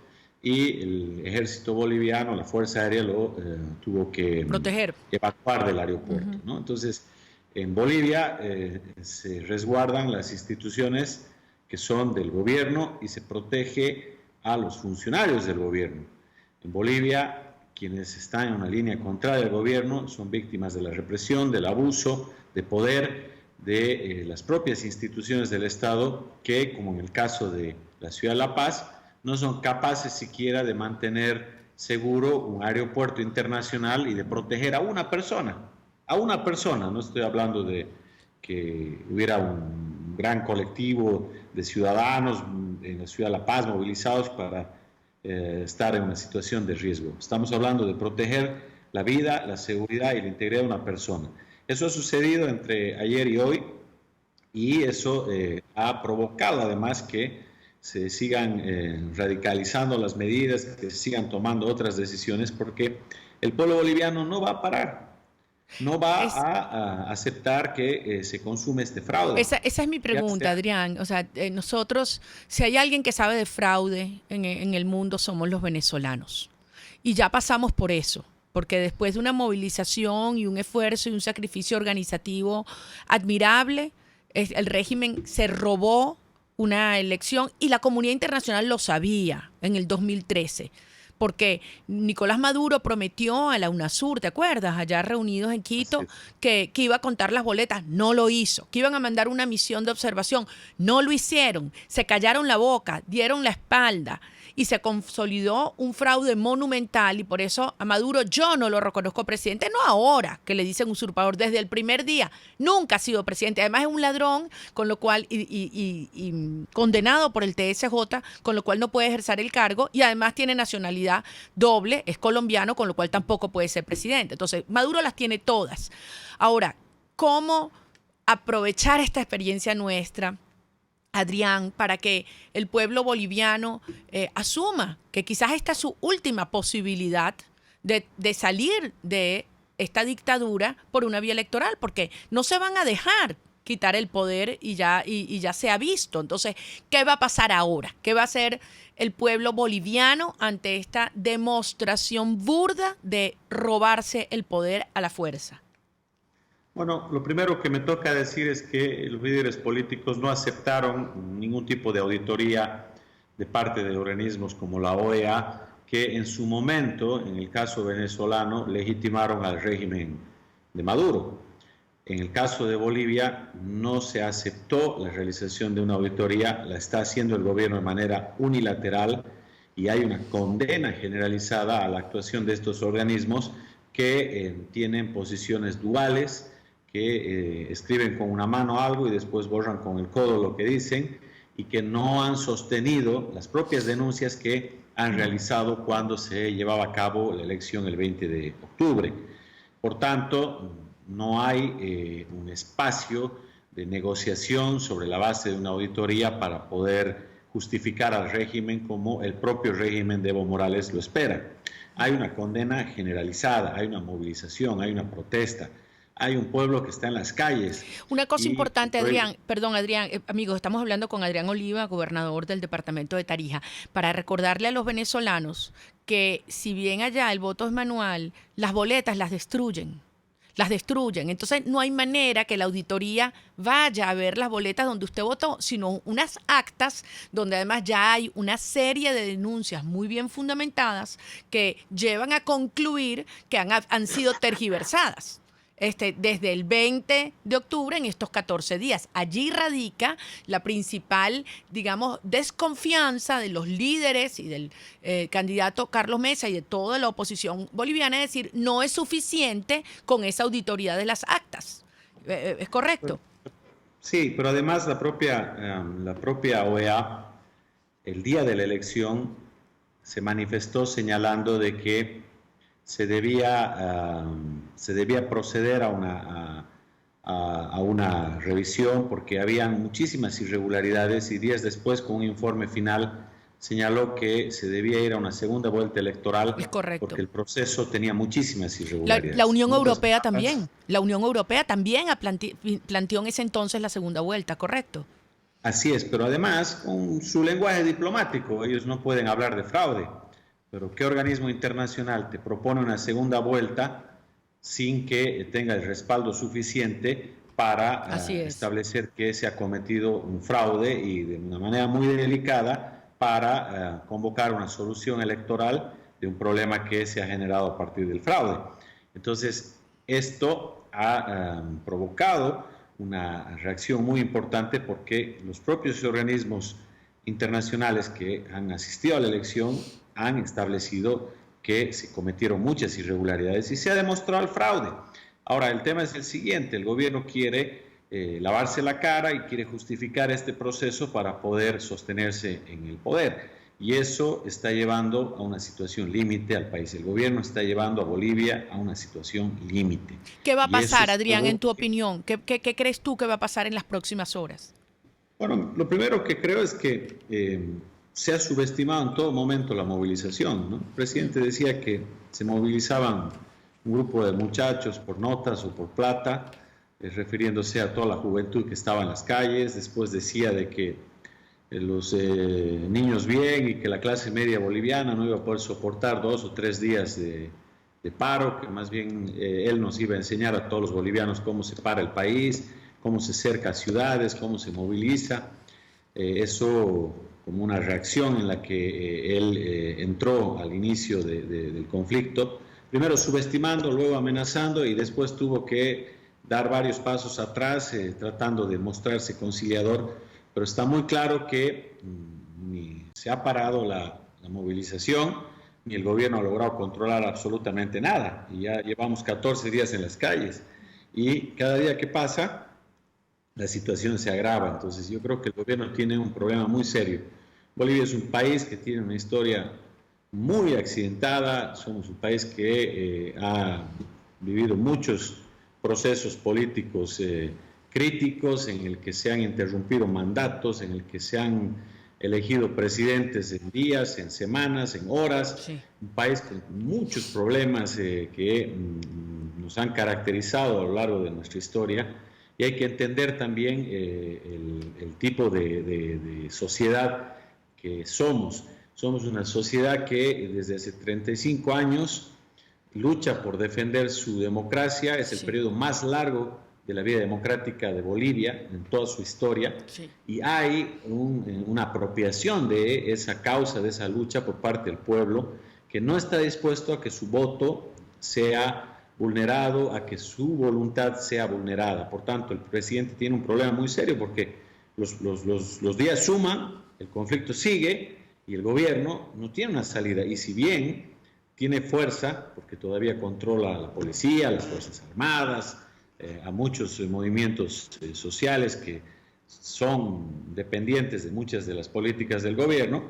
[SPEAKER 11] y el ejército boliviano, la Fuerza Aérea lo tuvo que
[SPEAKER 3] proteger,
[SPEAKER 11] evacuar del aeropuerto, ¿no? Entonces, en Bolivia se resguardan las instituciones que son del gobierno y se protege a los funcionarios del gobierno. En Bolivia, quienes están en una línea contraria al gobierno son víctimas de la represión, del abuso de poder de las propias instituciones del Estado que, como en el caso de la ciudad de La Paz, no son capaces siquiera de mantener seguro un aeropuerto internacional y de proteger a una persona. No estoy hablando de que hubiera un gran colectivo de ciudadanos en la ciudad de La Paz movilizados para estar en una situación de riesgo. Estamos hablando de proteger la vida, la seguridad y la integridad de una persona. Eso ha sucedido entre ayer y hoy y eso ha provocado además que se sigan radicalizando las medidas, que se sigan tomando otras decisiones, porque el pueblo boliviano no va a parar, no va a aceptar que se consume este fraude.
[SPEAKER 3] Esa es mi pregunta, Adrián. O sea, nosotros, si hay alguien que sabe de fraude en el mundo, somos los venezolanos. Y ya pasamos por eso, porque después de una movilización y un esfuerzo y un sacrificio organizativo admirable, el régimen se robó una elección y la comunidad internacional lo sabía en el 2013, porque Nicolás Maduro prometió a la UNASUR, ¿te acuerdas? Allá reunidos en Quito, que iba a contar las boletas, no lo hizo, que iban a mandar una misión de observación, no lo hicieron, se callaron la boca, dieron la espalda y se consolidó un fraude monumental y por eso a Maduro yo no lo reconozco presidente, no ahora que le dicen usurpador, desde el primer día, nunca ha sido presidente, además es un ladrón, con lo cual y condenado por el TSJ, con lo cual no puede ejercer el cargo y además tiene nacionalidad doble, es colombiano, con lo cual tampoco puede ser presidente. Entonces, Maduro las tiene todas. Ahora, ¿cómo aprovechar esta experiencia nuestra, Adrián, para que el pueblo boliviano asuma que quizás esta es su última posibilidad de salir de esta dictadura por una vía electoral? Porque no se van a dejar quitar el poder y ya se ha visto. Entonces, ¿qué va a pasar ahora? ¿Qué va a hacer el pueblo boliviano ante esta demostración burda de robarse el poder a la fuerza?
[SPEAKER 11] Bueno, lo primero que me toca decir es que los líderes políticos no aceptaron ningún tipo de auditoría de parte de organismos como la OEA, que en su momento, en el caso venezolano, legitimaron al régimen de Maduro. En el caso de Bolivia no se aceptó la realización de una auditoría, la está haciendo el gobierno de manera unilateral y hay una condena generalizada a la actuación de estos organismos que tienen posiciones duales, que escriben con una mano algo y después borran con el codo lo que dicen y que no han sostenido las propias denuncias que han realizado cuando se llevaba a cabo la elección el 20 de octubre. Por tanto, no hay un espacio de negociación sobre la base de una auditoría para poder justificar al régimen como el propio régimen de Evo Morales lo espera. Hay una condena generalizada, hay una movilización, hay una protesta. Hay un pueblo que está en las calles.
[SPEAKER 3] Una cosa importante, Adrián, amigos, estamos hablando con Adrián Oliva, gobernador del departamento de Tarija, para recordarle a los venezolanos que si bien allá el voto es manual, las boletas las destruyen. las destruyen. Entonces no hay manera que la auditoría vaya a ver las boletas donde usted votó, sino unas actas donde además ya hay una serie de denuncias muy bien fundamentadas que llevan a concluir que han sido tergiversadas. Desde el 20 de octubre en estos 14 días. Allí radica la principal, digamos, desconfianza de los líderes y del candidato Carlos Mesa y de toda la oposición boliviana, es decir, no es suficiente con esa auditoría de las actas. ¿Es correcto?
[SPEAKER 11] Sí, pero además la propia OEA, el día de la elección, se manifestó señalando de que se debía proceder a una revisión porque habían muchísimas irregularidades, y días después, con un informe final, señaló que se debía ir a una segunda vuelta electoral.
[SPEAKER 3] Es correcto.
[SPEAKER 11] Porque el proceso tenía muchísimas irregularidades.
[SPEAKER 3] La Unión Europea también. La Unión Europea también planteó en ese entonces la segunda vuelta, ¿correcto?
[SPEAKER 11] Así es, pero además, con su lenguaje diplomático, ellos no pueden hablar de fraude. Pero ¿qué organismo internacional te propone una segunda vuelta sin que tenga el respaldo suficiente para establecer que se ha cometido un fraude, y de una manera muy delicada para convocar una solución electoral de un problema que se ha generado a partir del fraude? Entonces, esto ha provocado una reacción muy importante, porque los propios organismos internacionales que han asistido a la elección han establecido que se cometieron muchas irregularidades y se ha demostrado el fraude. Ahora, el tema es el siguiente: el gobierno quiere lavarse la cara y quiere justificar este proceso para poder sostenerse en el poder, y eso está llevando a una situación límite al país. El gobierno está llevando a Bolivia a una situación límite.
[SPEAKER 3] ¿Qué va a pasar, Adrián, en tu opinión? ¿Qué crees tú que va a pasar en las próximas horas?
[SPEAKER 11] Bueno, lo primero que creo es que se ha subestimado en todo momento la movilización, ¿no? El presidente decía que se movilizaban un grupo de muchachos por notas o por plata, refiriéndose a toda la juventud que estaba en las calles. Después decía de que los niños bien, y que la clase media boliviana no iba a poder soportar 2 o 3 días de paro, que más bien él nos iba a enseñar a todos los bolivianos cómo se para el país, cómo se cerca ciudades, cómo se moviliza. Eso como una reacción en la que él entró al inicio del conflicto, primero subestimando, luego amenazando, y después tuvo que dar varios pasos atrás tratando de mostrarse conciliador. Pero está muy claro que ni se ha parado la movilización, ni el gobierno ha logrado controlar absolutamente nada, y ya llevamos 14 días en las calles, y cada día que pasa la situación se agrava. Entonces yo creo que el gobierno tiene un problema muy serio. Bolivia es un país que tiene una historia muy accidentada, somos un país que ha vivido muchos procesos políticos críticos, en el que se han interrumpido mandatos, en el que se han elegido presidentes en días, en semanas, en horas. Sí. Un país con muchos problemas que nos han caracterizado a lo largo de nuestra historia. Y hay que entender también el tipo de sociedad que somos. Somos una sociedad que desde hace 35 años lucha por defender su democracia. Es el periodo más largo de la vida democrática de Bolivia en toda su historia. Sí. Y hay una apropiación de esa causa, de esa lucha por parte del pueblo, que no está dispuesto a que su voto sea vulnerado, a que su voluntad sea vulnerada. Por tanto, el presidente tiene un problema muy serio, porque los días suman, el conflicto sigue y el gobierno no tiene una salida. Y si bien tiene fuerza, porque todavía controla a la policía, a las Fuerzas Armadas, a muchos movimientos sociales que son dependientes de muchas de las políticas del gobierno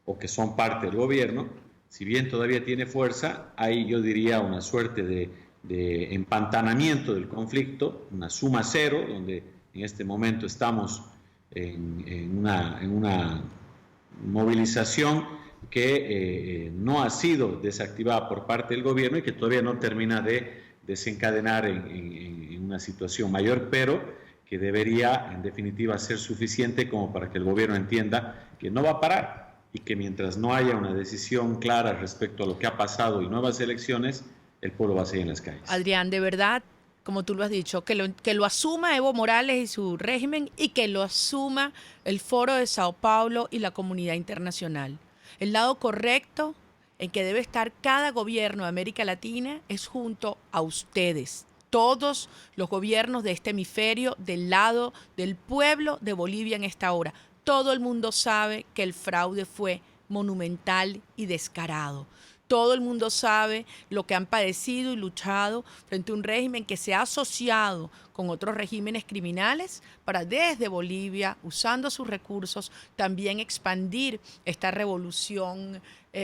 [SPEAKER 11] o que son parte del gobierno, si bien todavía tiene fuerza, hay, yo diría, una suerte de empantanamiento del conflicto, una suma cero, donde en este momento estamos en una movilización que no ha sido desactivada por parte del gobierno y que todavía no termina de desencadenar en una situación mayor, pero que debería en definitiva ser suficiente como para que el gobierno entienda que no va a parar, y que mientras no haya una decisión clara respecto a lo que ha pasado y nuevas elecciones, el pueblo va a seguir en las calles.
[SPEAKER 3] Adrián, de verdad, como tú lo has dicho, que lo asuma Evo Morales y su régimen y que lo asuma el Foro de Sao Paulo y la comunidad internacional. El lado correcto en que debe estar cada gobierno de América Latina es junto a ustedes. Todos los gobiernos de este hemisferio del lado del pueblo de Bolivia en esta hora. Todo el mundo sabe que el fraude fue monumental y descarado. Todo el mundo sabe lo que han padecido y luchado frente a un régimen que se ha asociado con otros regímenes criminales para desde Bolivia, usando sus recursos, también expandir esta revolución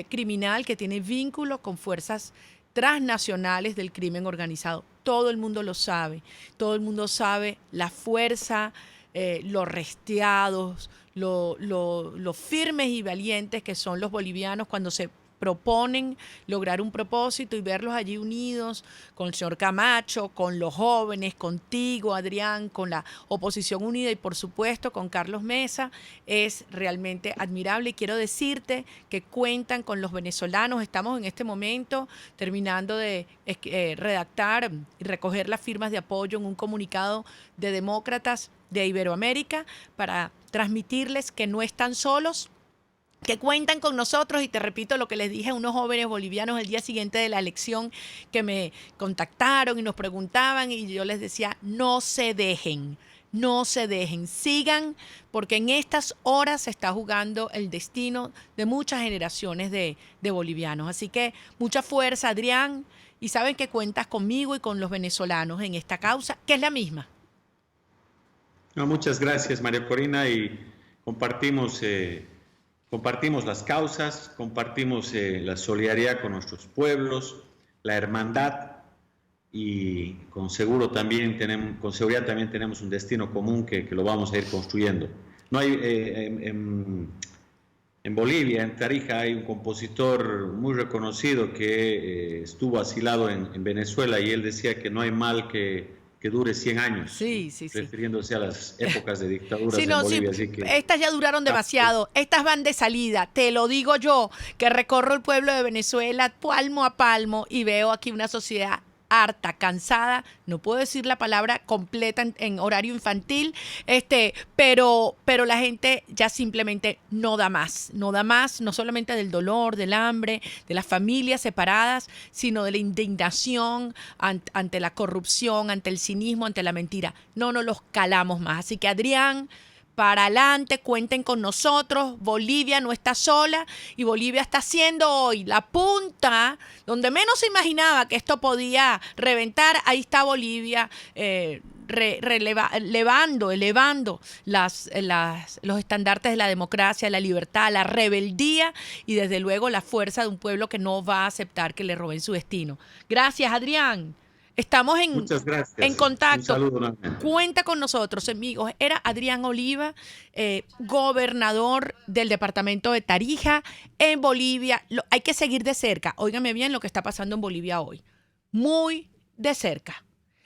[SPEAKER 3] criminal que tiene vínculo con fuerzas transnacionales del crimen organizado. Todo el mundo lo sabe. Todo el mundo sabe la fuerza, los restiados, lo firmes y valientes que son los bolivianos cuando se proponen lograr un propósito y verlos allí unidos con el señor Camacho, con los jóvenes, contigo, Adrián, con la oposición unida y por supuesto con Carlos Mesa, es realmente admirable. Y quiero decirte que cuentan con los venezolanos. Estamos en este momento terminando de redactar y recoger las firmas de apoyo en un comunicado de demócratas de Iberoamérica para transmitirles que no están solos, que cuentan con nosotros. Y te repito lo que les dije a unos jóvenes bolivianos el día siguiente de la elección que me contactaron y nos preguntaban, y yo les decía, no se dejen, sigan, porque en estas horas se está jugando el destino de muchas generaciones de bolivianos. Así que mucha fuerza, Adrián, y saben que cuentas conmigo y con los venezolanos en esta causa, que es la misma.
[SPEAKER 11] No, muchas gracias, María Corina, y compartimos las causas, compartimos la solidaridad con nuestros pueblos, la hermandad, y con seguridad también tenemos un destino común que lo vamos a ir construyendo. No hay, en Bolivia, en Tarija, hay un compositor muy reconocido que estuvo asilado en Venezuela, y él decía que no hay mal que dure 100 años,
[SPEAKER 3] sí.
[SPEAKER 11] refiriéndose a las épocas de dictaduras
[SPEAKER 3] Sí,
[SPEAKER 11] en
[SPEAKER 3] no,
[SPEAKER 11] Bolivia.
[SPEAKER 3] sí,
[SPEAKER 11] Así que,
[SPEAKER 3] estas ya duraron demasiado, estas van de salida, te lo digo yo, que recorro el pueblo de Venezuela palmo a palmo y veo aquí una sociedad harta, cansada, no puedo decir la palabra completa en horario infantil, pero la gente ya simplemente no da más, no solamente del dolor, del hambre, de las familias separadas, sino de la indignación ante la corrupción, ante el cinismo, ante la mentira. No los calamos más. Así que, Adrián, para adelante, cuenten con nosotros. Bolivia no está sola y Bolivia está siendo hoy la punta donde menos se imaginaba que esto podía reventar. Ahí está Bolivia elevando los estandartes de la democracia, la libertad, la rebeldía y desde luego la fuerza de un pueblo que no va a aceptar que le roben su destino. Gracias, Adrián. Estamos en contacto.
[SPEAKER 11] Un saludo nuevamente.
[SPEAKER 3] Cuenta con nosotros, amigos. Era Adrián Oliva, gobernador del departamento de Tarija, en Bolivia. Hay que seguir de cerca. Óigame bien lo que está pasando en Bolivia hoy. Muy de cerca.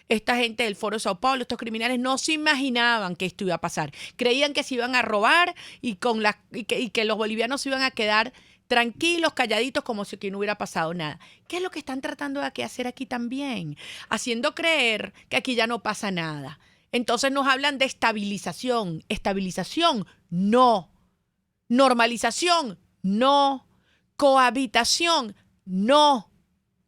[SPEAKER 3] Esta gente del Foro de Sao Paulo, estos criminales, no se imaginaban que esto iba a pasar. Creían que se iban a robar y que los bolivianos se iban a quedar tranquilos, calladitos, como si aquí no hubiera pasado nada. ¿Qué es lo que están tratando de hacer aquí también? Haciendo creer que aquí ya no pasa nada. Entonces nos hablan de estabilización. Estabilización, no. Normalización, no. Cohabitación, no.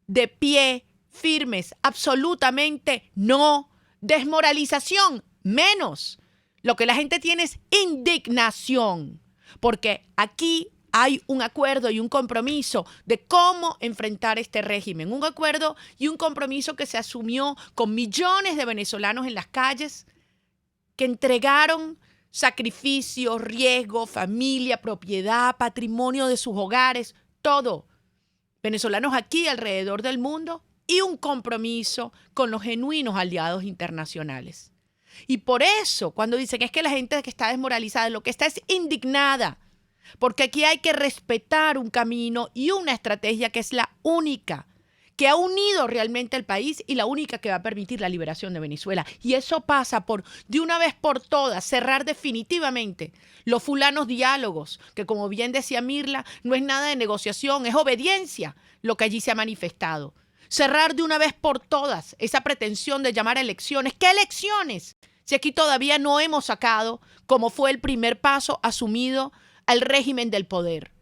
[SPEAKER 3] De pie, firmes, absolutamente no. Desmoralización, menos. Lo que la gente tiene es indignación. Porque aquí hay un acuerdo y un compromiso de cómo enfrentar este régimen. Un acuerdo y un compromiso que se asumió con millones de venezolanos en las calles, que entregaron sacrificios, riesgo, familia, propiedad, patrimonio de sus hogares, todo. Venezolanos aquí alrededor del mundo y un compromiso con los genuinos aliados internacionales. Y por eso, cuando dicen es que la gente que está desmoralizada, lo que está es indignada. Porque aquí hay que respetar un camino y una estrategia que es la única, que ha unido realmente al país y la única que va a permitir la liberación de Venezuela. Y eso pasa por, de una vez por todas, cerrar definitivamente los fulanos diálogos, que como bien decía Mirla, no es nada de negociación, es obediencia lo que allí se ha manifestado. cerrar de una vez por todas esa pretensión de llamar a elecciones. ¿Qué elecciones? Si aquí todavía no hemos sacado, como fue el primer paso asumido, al régimen del poder.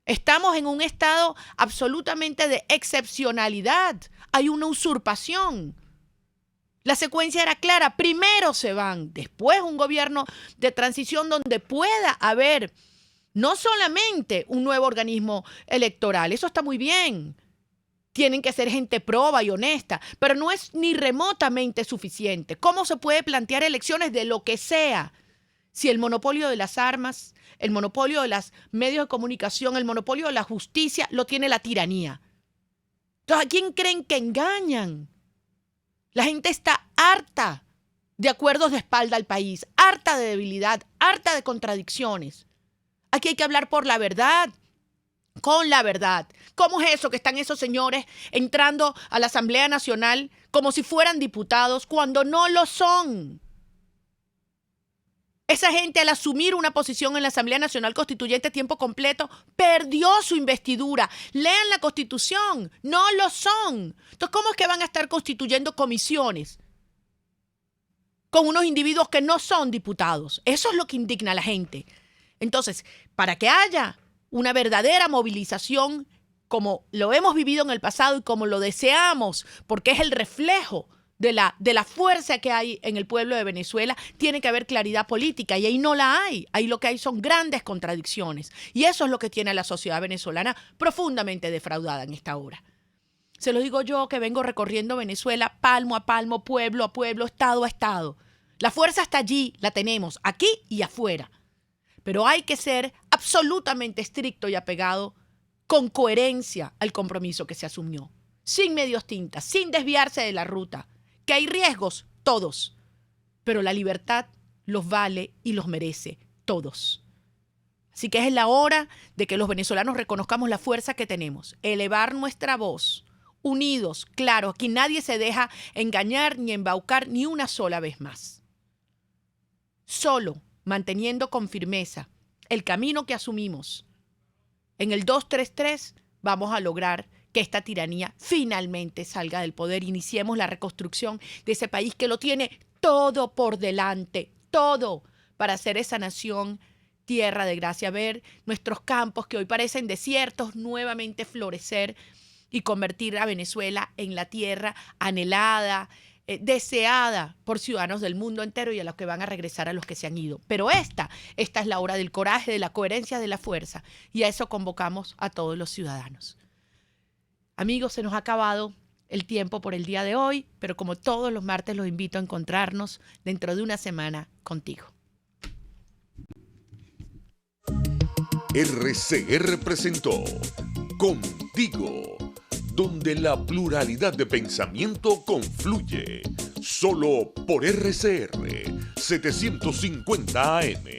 [SPEAKER 3] Estamos en un estado absolutamente de excepcionalidad. Hay una usurpación. La secuencia era clara. Primero se van, después un gobierno de transición donde pueda haber no solamente un nuevo organismo electoral. Eso está muy bien. Tienen que ser gente proba y honesta, pero no es ni remotamente suficiente. ¿Cómo se puede plantear elecciones de lo que sea si el monopolio de las armas, el monopolio de los medios de comunicación, el monopolio de la justicia lo tiene la tiranía? Entonces, ¿a quién creen que engañan? La gente está harta de acuerdos de espalda al país, harta de debilidad, harta de contradicciones. Aquí hay que hablar por la verdad, con la verdad. ¿Cómo es eso que están esos señores entrando a la Asamblea Nacional como si fueran diputados cuando no lo son? Esa gente, al asumir una posición en la Asamblea Nacional Constituyente a tiempo completo, perdió su investidura. Lean la Constitución, no lo son. Entonces, ¿cómo es que van a estar constituyendo comisiones con unos individuos que no son diputados? Eso es lo que indigna a la gente. Entonces, para que haya una verdadera movilización, como lo hemos vivido en el pasado y como lo deseamos, porque es el reflejo de la fuerza que hay en el pueblo de Venezuela, tiene que haber claridad política, y ahí no la hay. Ahí lo que hay son grandes contradicciones, y eso es lo que tiene a la sociedad venezolana profundamente defraudada en esta hora. Se lo digo yo, que vengo recorriendo Venezuela palmo a palmo, pueblo a pueblo, estado a estado. La fuerza está allí, la tenemos, aquí y afuera. Pero hay que ser absolutamente estricto y apegado, con coherencia al compromiso que se asumió, sin medios tintas, sin desviarse de la ruta. Que hay riesgos, todos, pero la libertad los vale y los merece, todos. Así que es la hora de que los venezolanos reconozcamos la fuerza que tenemos, elevar nuestra voz, unidos, claro, aquí nadie se deja engañar ni embaucar ni una sola vez más. Solo manteniendo con firmeza el camino que asumimos en el 233, vamos a lograr que esta tiranía finalmente salga del poder. Iniciemos la reconstrucción de ese país que lo tiene todo por delante, todo, para hacer esa nación tierra de gracia, ver nuestros campos que hoy parecen desiertos nuevamente florecer y convertir a Venezuela en la tierra anhelada, deseada por ciudadanos del mundo entero y a los que van a regresar, a los que se han ido. Pero esta es la hora del coraje, de la coherencia, de la fuerza, y a eso convocamos a todos los ciudadanos. Amigos, se nos ha acabado el tiempo por el día de hoy, pero como todos los martes los invito a encontrarnos dentro de una semana contigo.
[SPEAKER 1] RCR presentó Contigo, donde la pluralidad de pensamiento confluye. Solo por RCR 750 AM.